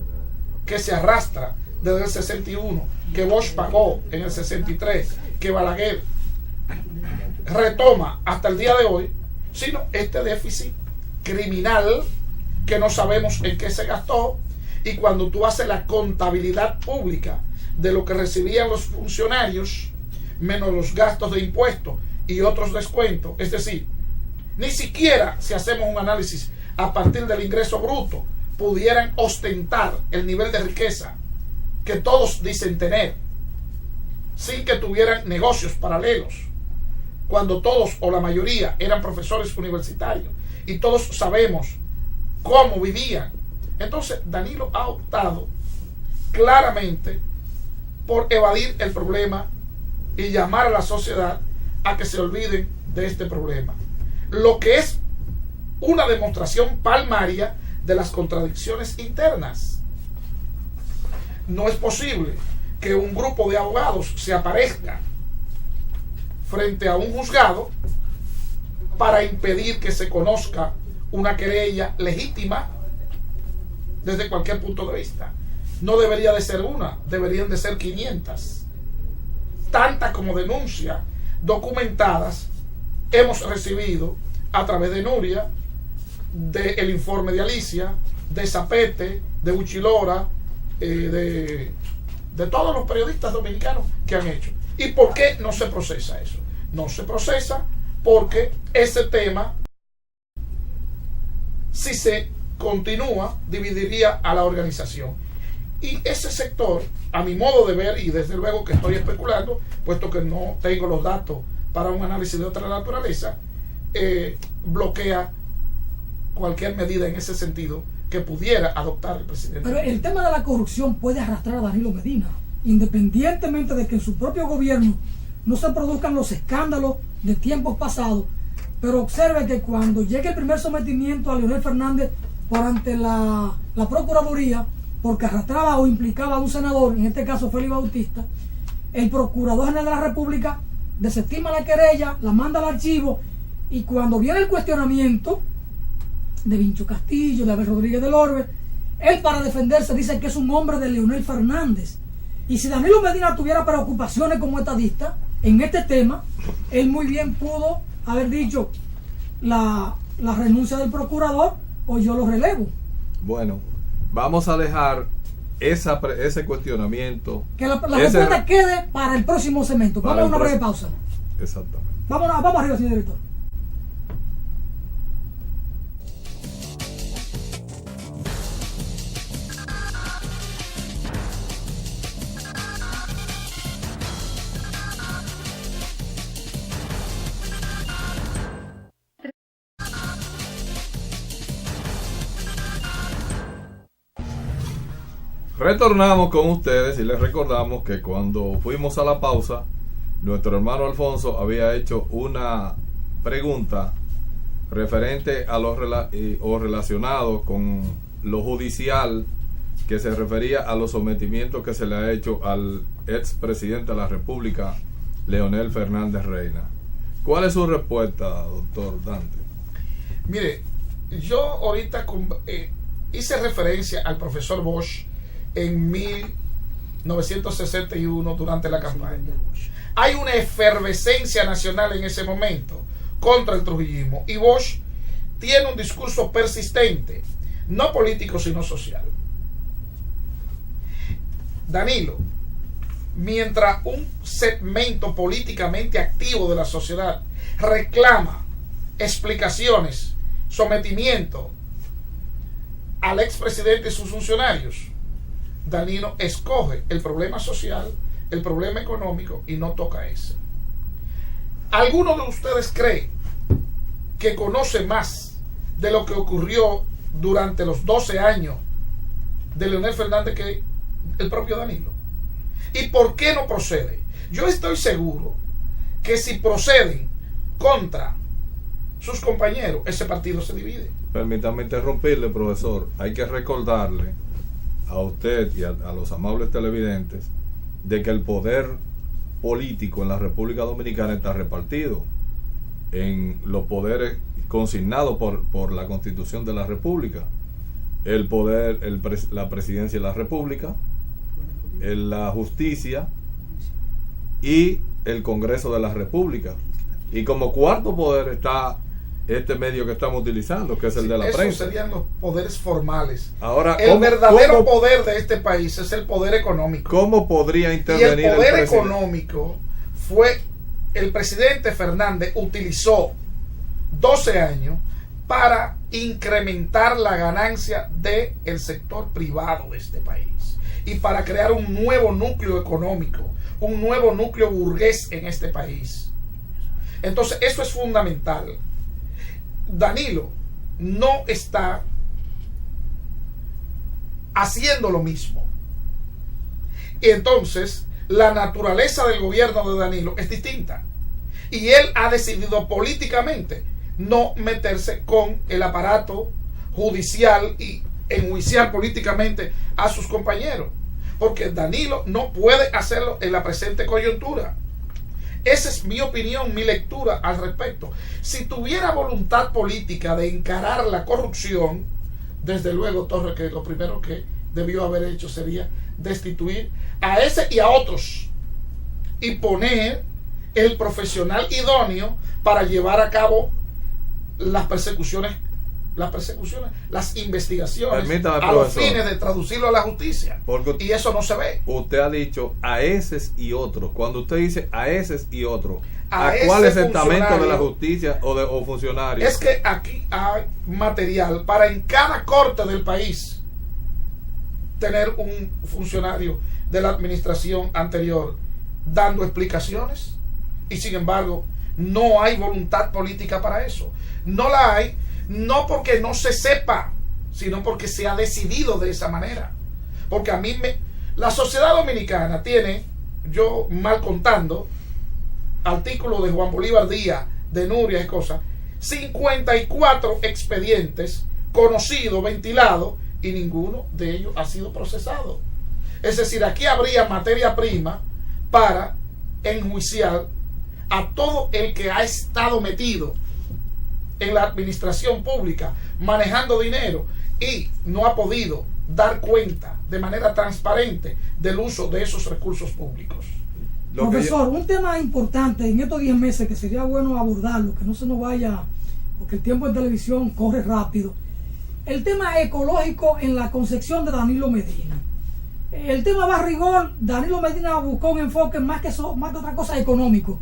que se arrastra desde el 61, que Bosch pagó en el 63, que Balaguer retoma hasta el día de hoy, sino este déficit criminal que no sabemos en qué se gastó. Y cuando tú haces la contabilidad pública de lo que recibían los funcionarios, menos los gastos de impuestos y otros descuentos, es decir, ni siquiera si hacemos un análisis a partir del ingreso bruto, pudieran ostentar el nivel de riqueza que todos dicen tener, sin que tuvieran negocios paralelos, cuando todos o la mayoría eran profesores universitarios y todos sabemos cómo vivían. Entonces Danilo ha optado claramente por evadir el problema y llamar a la sociedad a que se olviden de este problema, lo que es una demostración palmaria de las contradicciones internas. No es posible que un grupo de abogados se aparezca frente a un juzgado para impedir que se conozca una querella legítima desde cualquier punto de vista. No debería de ser una, deberían de ser 500. Tantas como denuncias documentadas hemos recibido a través de Nuria, del informe de Alicia, de Zapete, de Uchilora, de todos los periodistas dominicanos que han hecho. ¿Y por qué no se procesa eso? No se procesa porque ese tema, si se continúa, dividiría a la organización. Y ese sector, a mi modo de ver, y desde luego que estoy especulando, puesto que no tengo los datos para un análisis de otra naturaleza, bloquea cualquier medida en ese sentido que pudiera adoptar el presidente. Pero el tema de la corrupción puede arrastrar a Danilo Medina, independientemente de que en su propio gobierno no se produzcan los escándalos de tiempos pasados. Pero observe que cuando llegue el primer sometimiento a Leonel Fernández por ante la Procuraduría, porque arrastraba o implicaba a un senador, en este caso Félix Bautista, el Procurador General de la República desestima la querella, la manda al archivo, y cuando viene el cuestionamiento de Vincho Castillo, de Abel Rodríguez del Orbe, él, para defenderse, dice que es un hombre de Leonel Fernández. Y si Danilo Medina tuviera preocupaciones como estadista en este tema, él muy bien pudo haber dicho la renuncia del procurador o yo lo relevo. Bueno, vamos a dejar ese cuestionamiento. Que la respuesta quede para el próximo segmento. Vamos a una breve pausa. Exactamente. Vamos arriba, señor director. Retornamos con ustedes y les recordamos que cuando fuimos a la pausa, nuestro hermano Alfonso había hecho una pregunta referente a o relacionado con lo judicial, que se refería a los sometimientos que se le ha hecho al expresidente de la República, Leonel Fernández Reina. ¿Cuál es su respuesta, doctor Dante? Mire, yo ahorita hice referencia al profesor Bosch en 1961 durante la campaña. Hay una efervescencia nacional en ese momento contra el trujillismo, y Bosch tiene un discurso persistente, no político sino social. Danilo, mientras un segmento políticamente activo de la sociedad reclama explicaciones, sometimiento al expresidente y sus funcionarios, Danilo escoge el problema social, el problema económico, y no toca ese. ¿Alguno de ustedes cree que conoce más de lo que ocurrió durante los 12 años de Leonel Fernández que el propio Danilo? ¿Y por qué no procede? Yo estoy seguro que si proceden contra sus compañeros, ese partido se divide. Permítame interrumpirle, profesor. Hay que recordarle a usted y a los amables televidentes de que el poder político en la República Dominicana está repartido en los poderes consignados por la Constitución de la República: el poder, la presidencia de la República, la justicia y el Congreso de la República. Y como cuarto poder está este medio que estamos utilizando, que es el de la prensa. Esos serían los poderes formales. Ahora, el verdadero poder de este país es el poder económico. ¿Cómo podría intervenir y el poder económico fue el presidente Fernández utilizó 12 años para incrementar la ganancia del sector privado de este país y para crear un nuevo núcleo económico, un nuevo núcleo burgués en este país? Entonces, eso es fundamental. Danilo no está haciendo lo mismo. Y entonces la naturaleza del gobierno de Danilo es distinta. Y él ha decidido políticamente no meterse con el aparato judicial y enjuiciar políticamente a sus compañeros. porque Danilo no puede hacerlo en la presente coyuntura. Esa es mi opinión, mi lectura al respecto. Si tuviera voluntad política de encarar la corrupción, desde luego Torres, que lo primero que debió haber hecho sería destituir a ese y a otros y poner el profesional idóneo para llevar a cabo las investigaciones. Permítame, a los profesor, fines de traducirlo a la justicia, porque y eso no se ve. usted ha dicho a eses y otros. Cuando usted dice a eses y otros, A ¿a cuál ese estamento de la funcionario, justicia o funcionarios? es que aquí hay material para en cada corte del país tener un funcionario de la administración anterior dando explicaciones, y sin embargo no hay voluntad política para eso. No la hay, no porque no se sepa, sino porque se ha decidido de esa manera. Porque la sociedad dominicana tiene, yo mal contando, artículo de Juan Bolívar Díaz, de Nuria y cosas, 54 expedientes conocidos, ventilados, y ninguno de ellos ha sido procesado. Es decir, aquí habría materia prima para enjuiciar a todo el que ha estado metido en la administración pública manejando dinero y no ha podido dar cuenta de manera transparente del uso de esos recursos públicos. Profesor, un tema importante en estos 10 meses que sería bueno abordarlo, que no se nos vaya, porque el tiempo en televisión corre rápido. El tema ecológico en la concepción de Danilo Medina. El tema Barrigol, Danilo Medina buscó un enfoque más que otra cosa económico.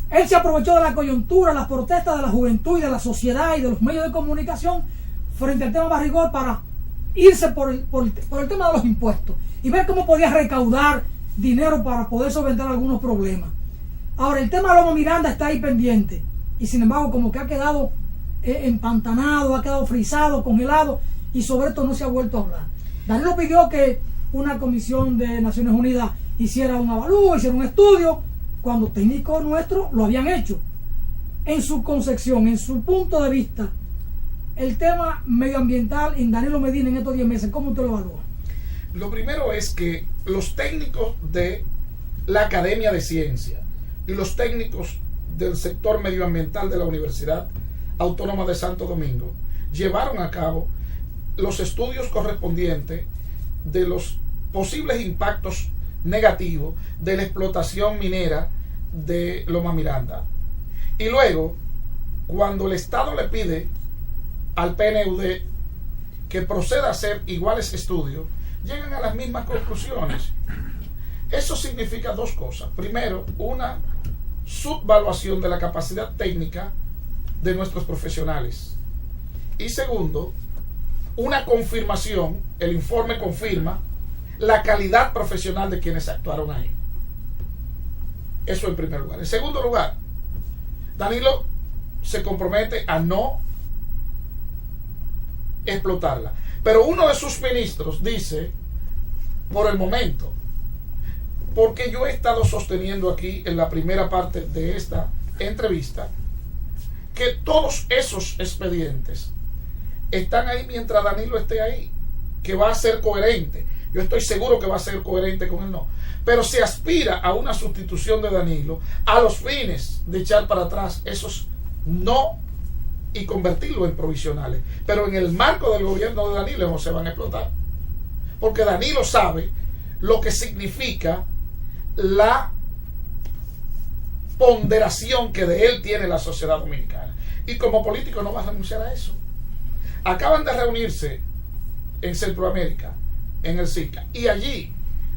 Él se aprovechó de la coyuntura, las protestas de la juventud y de la sociedad y de los medios de comunicación frente al tema Barrigol para irse por el tema de los impuestos y ver cómo podía recaudar dinero para poder solventar algunos problemas. Ahora, el tema de Loma Miranda está ahí pendiente y sin embargo como que ha quedado empantanado, ha quedado frisado, congelado, y sobre esto no se ha vuelto a hablar. Danilo pidió que una comisión de Naciones Unidas hiciera un avalúo, hiciera un estudio, cuando técnicos nuestros lo habían hecho. En su concepción, en su punto de vista, el tema medioambiental en Danilo Medina en estos 10 meses, ¿cómo usted lo evalúa? Lo primero es que los técnicos de la Academia de Ciencia y los técnicos del sector medioambiental de la Universidad Autónoma de Santo Domingo llevaron a cabo los estudios correspondientes de los posibles impactos negativos de la explotación minera de Loma Miranda. Y luego, cuando el Estado le pide al PNUD que proceda a hacer iguales estudios, llegan a las mismas conclusiones. Eso significa dos cosas. Primero, una subvaluación de la capacidad técnica de nuestros profesionales. Y segundo, una confirmación, el informe confirma la calidad profesional de quienes actuaron ahí. Eso en primer lugar. En segundo lugar, Danilo se compromete a no explotarla. Pero uno de sus ministros dice, por el momento, porque yo he estado sosteniendo aquí en la primera parte de esta entrevista, que todos esos expedientes están ahí mientras Danilo esté ahí, que va a ser coherente. Yo estoy seguro que va a ser coherente con el no. Pero se aspira a una sustitución de Danilo a los fines de echar para atrás esos no y convertirlo en provisionales. Pero en el marco del gobierno de Danilo no se van a explotar. Porque Danilo sabe lo que significa la ponderación que de él tiene la sociedad dominicana. Y como político no va a renunciar a eso. Acaban de reunirse en Centroamérica, en el SICA, y allí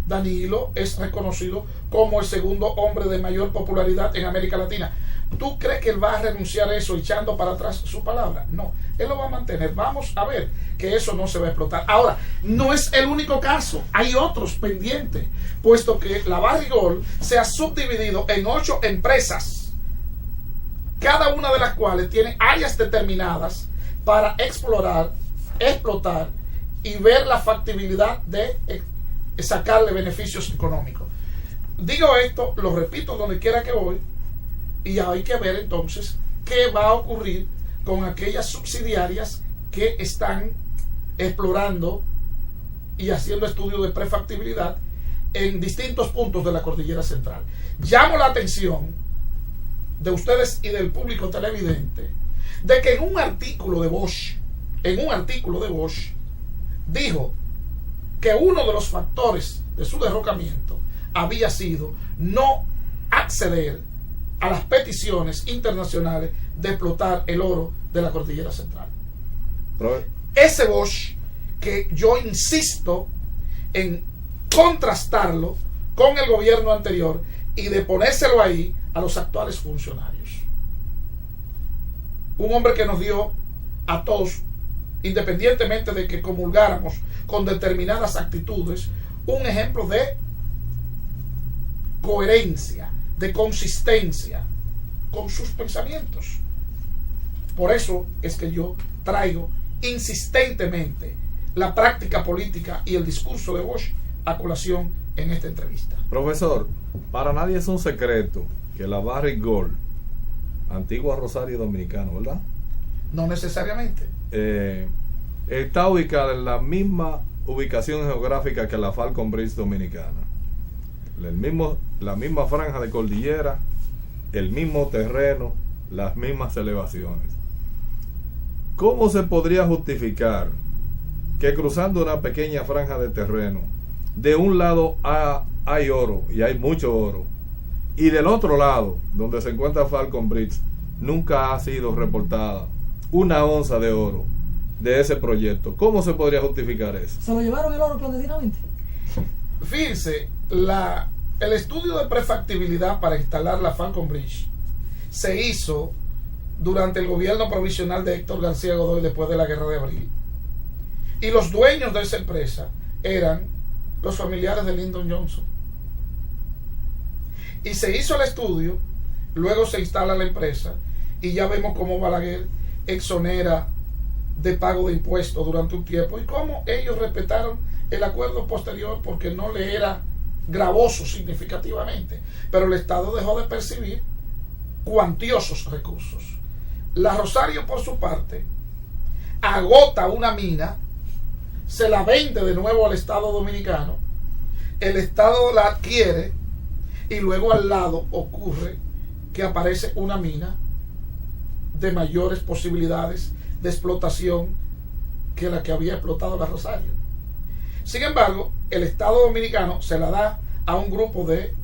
Danilo es reconocido como el segundo hombre de mayor popularidad en América Latina. ¿Tú crees que él va a renunciar a eso echando para atrás su palabra? No, él lo va a mantener. Vamos a ver que eso no se va a explotar. Ahora, no es el único caso, hay otros pendientes, puesto que la Barrigol se ha subdividido en 8 empresas, cada una de las cuales tiene áreas determinadas para explorar, explotar y ver la factibilidad de sacarle beneficios económicos. Digo esto, lo repito donde quiera que voy, y hay que ver entonces qué va a ocurrir con aquellas subsidiarias que están explorando y haciendo estudios de prefactibilidad en distintos puntos de la cordillera central. Llamo la atención de ustedes y del público televidente de que en un artículo de Bosch dijo que uno de los factores de su derrocamiento había sido no acceder a las peticiones internacionales de explotar el oro de la cordillera central. Ese Bosch que yo insisto en contrastarlo con el gobierno anterior y de ponérselo ahí a los actuales funcionarios. Un hombre que nos dio a todos, independientemente de que comulgáramos con determinadas actitudes, un ejemplo de coherencia, de consistencia con sus pensamientos. Por eso es que yo traigo insistentemente la práctica política y el discurso de Bosch a colación en esta entrevista. Profesor, para nadie es un secreto que la Barrick Gold, antigua Rosario Dominicano, ¿verdad? No necesariamente. Está ubicada en la misma ubicación geográfica que la Falcon Bridge Dominicana. La misma franja de cordillera, el mismo terreno, las mismas elevaciones. ¿Cómo se podría justificar que cruzando una pequeña franja de terreno, de un lado hay oro, y hay mucho oro, y del otro lado, donde se encuentra Falcon Bridge, nunca ha sido reportada una onza de oro de ese proyecto? ¿Cómo se podría justificar eso? ¿Se lo llevaron el oro clandestinamente? Fíjense, el estudio de prefactibilidad para instalar la Falcon Bridge se hizo durante el gobierno provisional de Héctor García Godoy después de la Guerra de Abril. Y los dueños de esa empresa eran los familiares de Lyndon Johnson. Y se hizo el estudio, luego se instala la empresa y ya vemos cómo Balaguer exonera de pago de impuestos durante un tiempo y cómo ellos respetaron el acuerdo posterior porque no le era gravoso significativamente, pero el Estado dejó de percibir cuantiosos recursos. La Rosario, por su parte, agota una mina, se la vende de nuevo al Estado dominicano, el Estado la adquiere y luego al lado ocurre que aparece una mina de mayores posibilidades de explotación que la que había explotado la Rosario. Sin embargo, el Estado dominicano se la da a un grupo de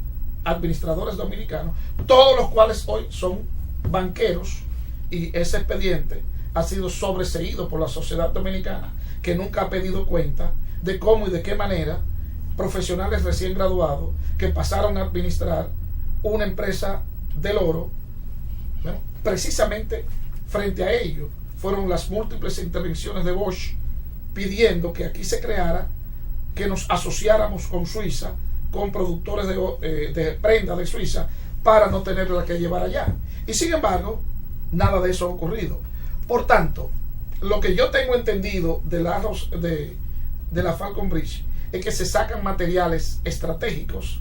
administradores dominicanos, todos los cuales hoy son banqueros, y ese expediente ha sido sobreseído por la sociedad dominicana, que nunca ha pedido cuenta de cómo y de qué manera profesionales recién graduados que pasaron a administrar una empresa del oro, bueno, precisamente frente a ello fueron las múltiples intervenciones de Bosch pidiendo que aquí se creara, que nos asociáramos con Suiza, con productores de prenda de Suiza, para no tenerla que llevar allá. Y sin embargo, nada de eso ha ocurrido. Por tanto, lo que yo tengo entendido de la Falcon Bridge es que se sacan materiales estratégicos,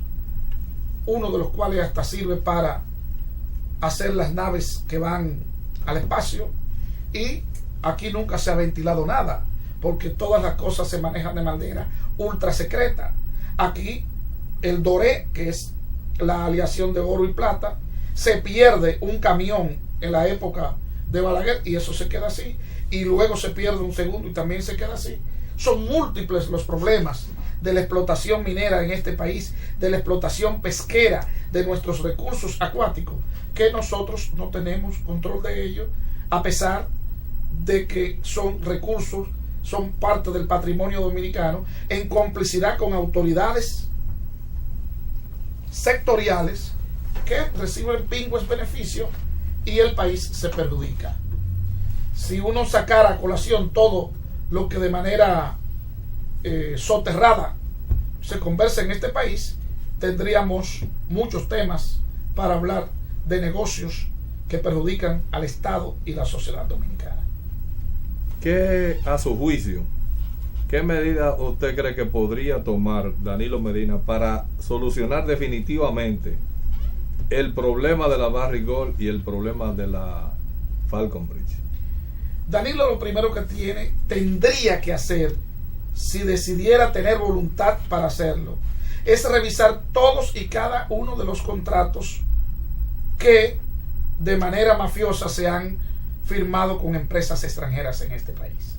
uno de los cuales hasta sirve para hacer las naves que van al espacio, y aquí nunca se ha ventilado nada, porque todas las cosas se manejan de manera ultra secreta. Aquí el doré, que es la aleación de oro y plata, se pierde un camión en la época de Balaguer y eso se queda así, y luego se pierde un segundo y también se queda así. Son múltiples los problemas de la explotación minera en este país, de la explotación pesquera, de nuestros recursos acuáticos, que nosotros no tenemos control de ellos, a pesar de que son recursos, son parte del patrimonio dominicano, en complicidad con autoridades sectoriales que reciben pingües beneficios y el país se perjudica. Si uno sacara a colación todo lo que de manera soterrada se conversa en este país, tendríamos muchos temas para hablar de negocios que perjudican al Estado y la sociedad dominicana. ¿Qué, a su juicio, qué medida usted cree que podría tomar Danilo Medina para solucionar definitivamente el problema de la Barrick Gold y el problema de la Falcon Bridge? Danilo lo primero que tendría que hacer, si decidiera tener voluntad para hacerlo, es revisar todos y cada uno de los contratos que de manera mafiosa se han firmado con empresas extranjeras en este país.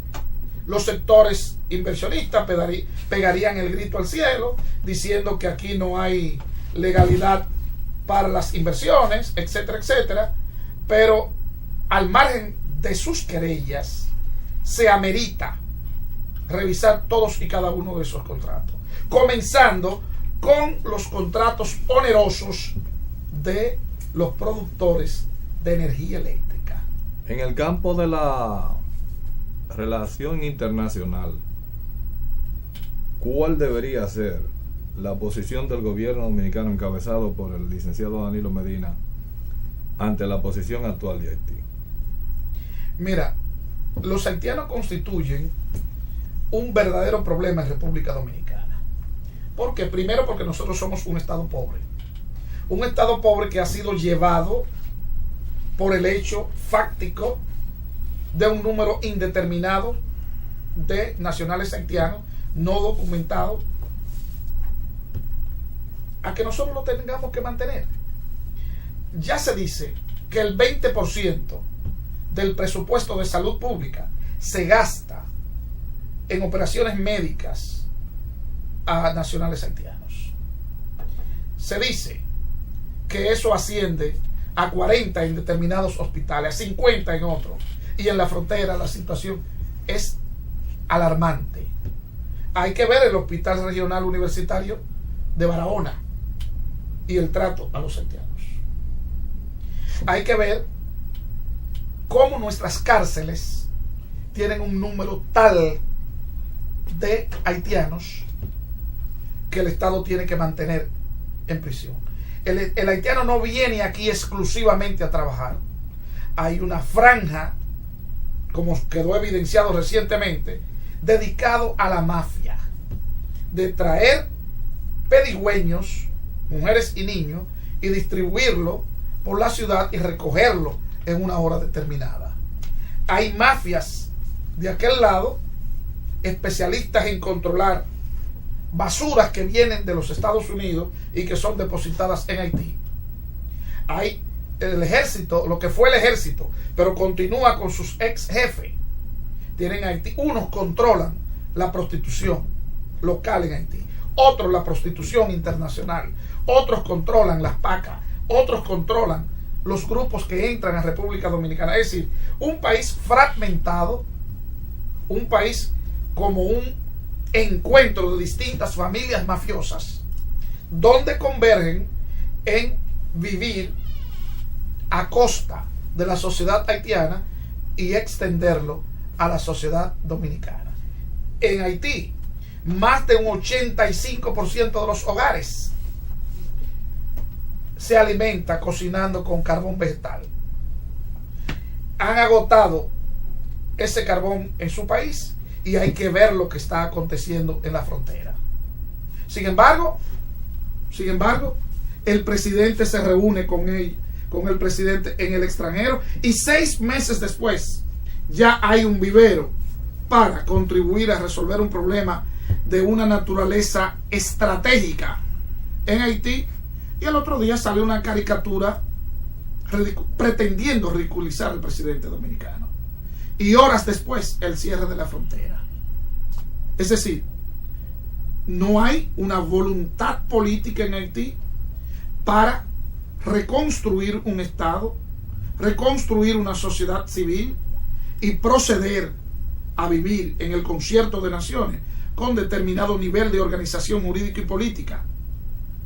Los sectores inversionistas pegarían el grito al cielo diciendo que aquí no hay legalidad para las inversiones, etcétera, etcétera, pero al margen de sus querellas se amerita revisar todos y cada uno de esos contratos, comenzando con los contratos onerosos de los productores de energía eléctrica. En el campo de la relación internacional, ¿cuál debería ser la posición del gobierno dominicano encabezado por el licenciado Danilo Medina ante la posición actual de Haití? Mira, los haitianos constituyen un verdadero problema en República Dominicana. ¿Por qué? Primero porque nosotros somos un estado pobre. Un estado pobre que ha sido llevado por el hecho fáctico de un número indeterminado de nacionales haitianos no documentados a que nosotros lo tengamos que mantener. Ya se dice que el 20% del presupuesto de salud pública se gasta en operaciones médicas a nacionales haitianos. Se dice que eso asciende a 40 en determinados hospitales, a 50 en otros, y en la frontera la situación es alarmante. Hay que ver el Hospital Regional Universitario de Barahona y el trato a los haitianos. Hay que ver cómo nuestras cárceles tienen un número tal de haitianos que el Estado tiene que mantener en prisión. El haitiano no viene aquí exclusivamente a trabajar. Hay una franja, como quedó evidenciado recientemente, dedicado a la mafia, de traer pedigüeños, mujeres y niños, y distribuirlo por la ciudad y recogerlo en una hora determinada. Hay mafias de aquel lado, especialistas en controlar basuras que vienen de los Estados Unidos y que son depositadas en Haití. Hay el ejército, lo que fue el ejército, pero continúa con sus ex jefes. Tienen Haití, unos controlan la prostitución local en Haití, otros la prostitución internacional, otros controlan las pacas, otros controlan los grupos que entran a República Dominicana. Es decir, un país fragmentado, un país como un encuentro de distintas familias mafiosas, donde convergen en vivir a costa de la sociedad haitiana y extenderlo a la sociedad dominicana. En Haití, más de un 85% de los hogares se alimenta cocinando con carbón vegetal. Han agotado ese carbón en su país y hay que ver lo que está aconteciendo en la frontera. Sin embargo, el presidente se reúne con el presidente en el extranjero y 6 meses después ya hay un vivero para contribuir a resolver un problema de una naturaleza estratégica en Haití. Y el otro día salió una caricatura pretendiendo ridiculizar al presidente dominicano. Y horas después, el cierre de la frontera. Es decir, no hay una voluntad política en Haití para reconstruir un Estado, reconstruir una sociedad civil y proceder a vivir en el concierto de naciones con determinado nivel de organización jurídica y política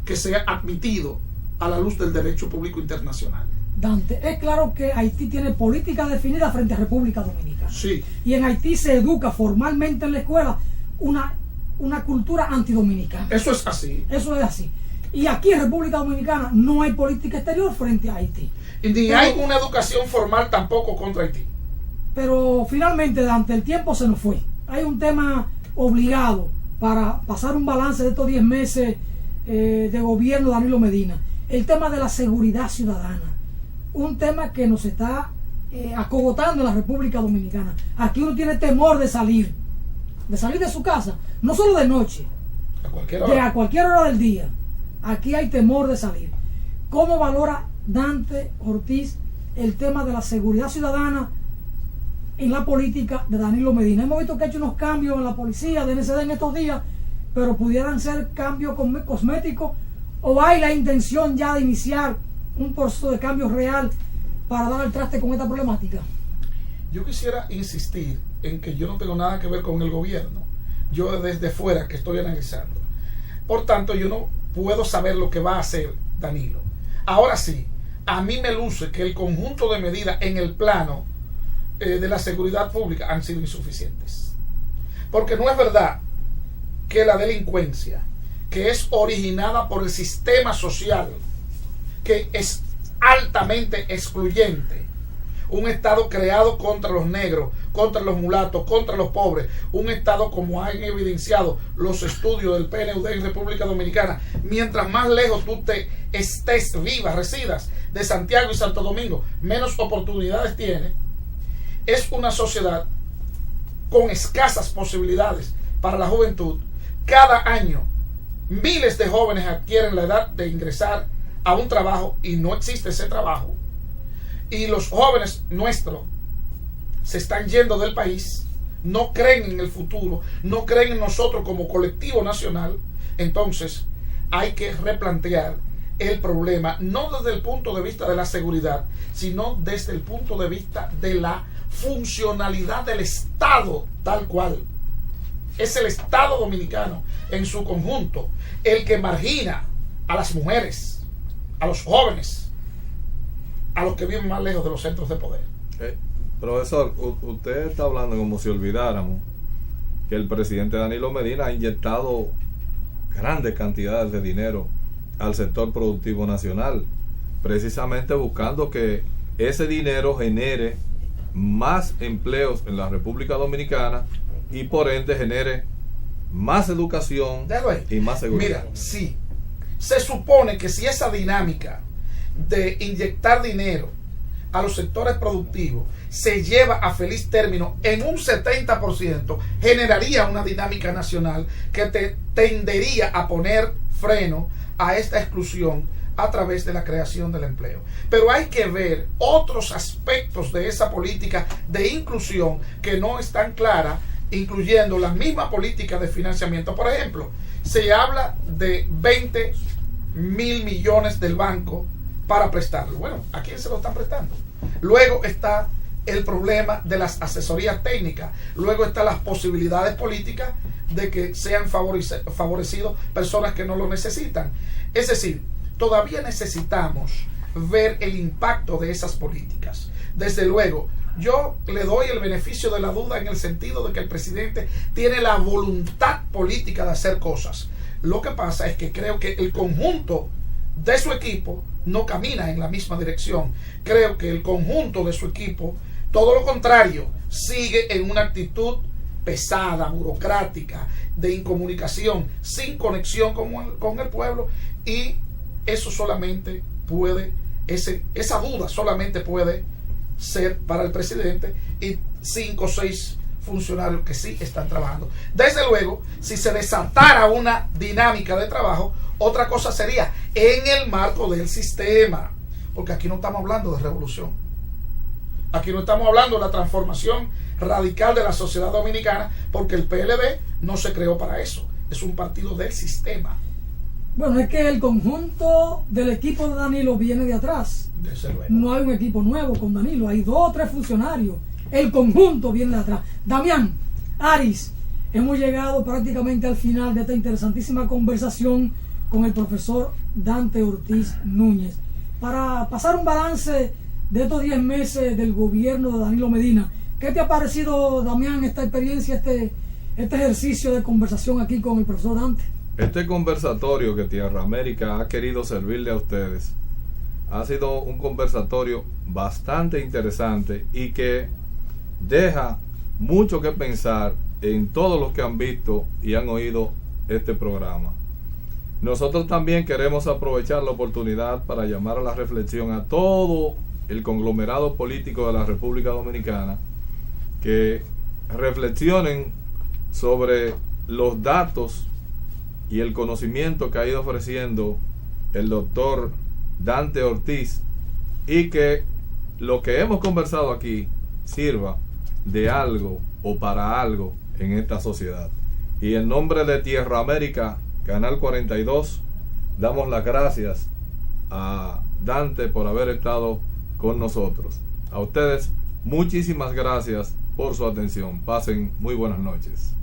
que sea admitido a la luz del derecho público internacional. Dante, es claro que Haití tiene política definida frente a República Dominicana. Sí. Y en Haití se educa formalmente en la escuela una cultura antidominicana. Eso es así. Eso es así. Y aquí en República Dominicana no hay política exterior frente a Haití. Y ni hay una educación formal tampoco contra Haití. Pero finalmente, Dante, el tiempo se nos fue. Hay un tema obligado para pasar un balance de estos 10 meses de gobierno de Danilo Medina. El tema de la seguridad ciudadana. Un tema que nos está acogotando en la República Dominicana. Aquí uno tiene temor de salir de su casa, no solo de noche, A cualquier de hora. a cualquier hora del día. Aquí hay temor de salir. ¿Cómo valora Dante Ortiz el tema de la seguridad ciudadana en la política de Danilo Medina? Hemos visto que ha hecho unos cambios en la policía de NCD en estos días, pero pudieran ser cambios cosméticos, o hay la intención ya de iniciar un proceso de cambio real para dar al traste con esta problemática. Yo quisiera insistir en que yo no tengo nada que ver con el gobierno. Yo desde fuera que estoy analizando. Por tanto, yo no puedo saber lo que va a hacer Danilo. Ahora sí, a mí me luce que el conjunto de medidas en el plano de la seguridad pública han sido insuficientes. Porque no es verdad que la delincuencia, que es originada por el sistema social, que es altamente excluyente, un Estado creado contra los negros, contra los mulatos, contra los pobres, un Estado como han evidenciado los estudios del PNUD en República Dominicana, mientras más lejos tú te estés, vivas, residas de Santiago y Santo Domingo, menos oportunidades tiene. Es una sociedad con escasas posibilidades para la juventud. Cada año miles de jóvenes adquieren la edad de ingresar a un trabajo y no existe ese trabajo. Y los jóvenes nuestros se están yendo del país, no creen en el futuro, no creen en nosotros como colectivo nacional. Entonces hay que replantear el problema, no desde el punto de vista de la seguridad, sino desde el punto de vista de la funcionalidad del Estado tal cual. Es el Estado dominicano en su conjunto el que margina a las mujeres, a los jóvenes, a los que viven más lejos de los centros de poder. Profesor, usted está hablando como si olvidáramos que el presidente Danilo Medina ha inyectado grandes cantidades de dinero al sector productivo nacional, precisamente buscando que ese dinero genere más empleos en la República Dominicana y por ende genere más educación y más seguridad. Mira, sí, se supone que si esa dinámica de inyectar dinero a los sectores productivos se lleva a feliz término en un 70%, generaría una dinámica nacional que te tendería a poner freno a esta exclusión a través de la creación del empleo. Pero hay que ver otros aspectos de esa política de inclusión que no están claras, incluyendo la misma política de financiamiento. Por ejemplo, se habla de 20.000 millones del banco para prestarlo. Bueno, ¿a quién se lo están prestando? Luego está el problema de las asesorías técnicas. Luego están las posibilidades políticas de que sean favorecidos personas que no lo necesitan. Es decir, todavía necesitamos ver el impacto de esas políticas. Desde luego, yo le doy el beneficio de la duda en el sentido de que el presidente tiene la voluntad política de hacer cosas. Lo que pasa es que creo que el conjunto de su equipo no camina en la misma dirección. Creo que el conjunto de su equipo, todo lo contrario, sigue en una actitud pesada, burocrática, de incomunicación, sin conexión con el pueblo, y eso solamente puede, esa duda solamente puede ser para el presidente y 5 o 6 funcionarios que sí están trabajando. Desde luego, si se desatara una dinámica de trabajo, otra cosa sería en el marco del sistema, porque aquí no estamos hablando de revolución, aquí no estamos hablando de la transformación radical de la sociedad dominicana, porque el PLD no se creó para eso, es un partido del sistema. Bueno, es que el conjunto del equipo de Danilo viene de atrás. No hay un equipo nuevo con Danilo, hay 2 o 3 funcionarios. El conjunto viene de atrás. Damián, Aris, hemos llegado prácticamente al final de esta interesantísima conversación con el profesor Dante Ortiz Núñez. Para pasar un balance de estos 10 meses del gobierno de Danilo Medina, ¿qué te ha parecido, Damián, esta experiencia, este ejercicio de conversación aquí con el profesor Dante? Este conversatorio que Tierra América ha querido servirle a ustedes ha sido un conversatorio bastante interesante y que deja mucho que pensar en todos los que han visto y han oído este programa. Nosotros también queremos aprovechar la oportunidad para llamar a la reflexión a todo el conglomerado político de la República Dominicana, que reflexionen sobre los datos y el conocimiento que ha ido ofreciendo el doctor Dante Ortiz, y que lo que hemos conversado aquí sirva de algo o para algo en esta sociedad. Y en nombre de Tierra América, Canal 42, damos las gracias a Dante por haber estado con nosotros. A ustedes, muchísimas gracias por su atención. Pasen muy buenas noches.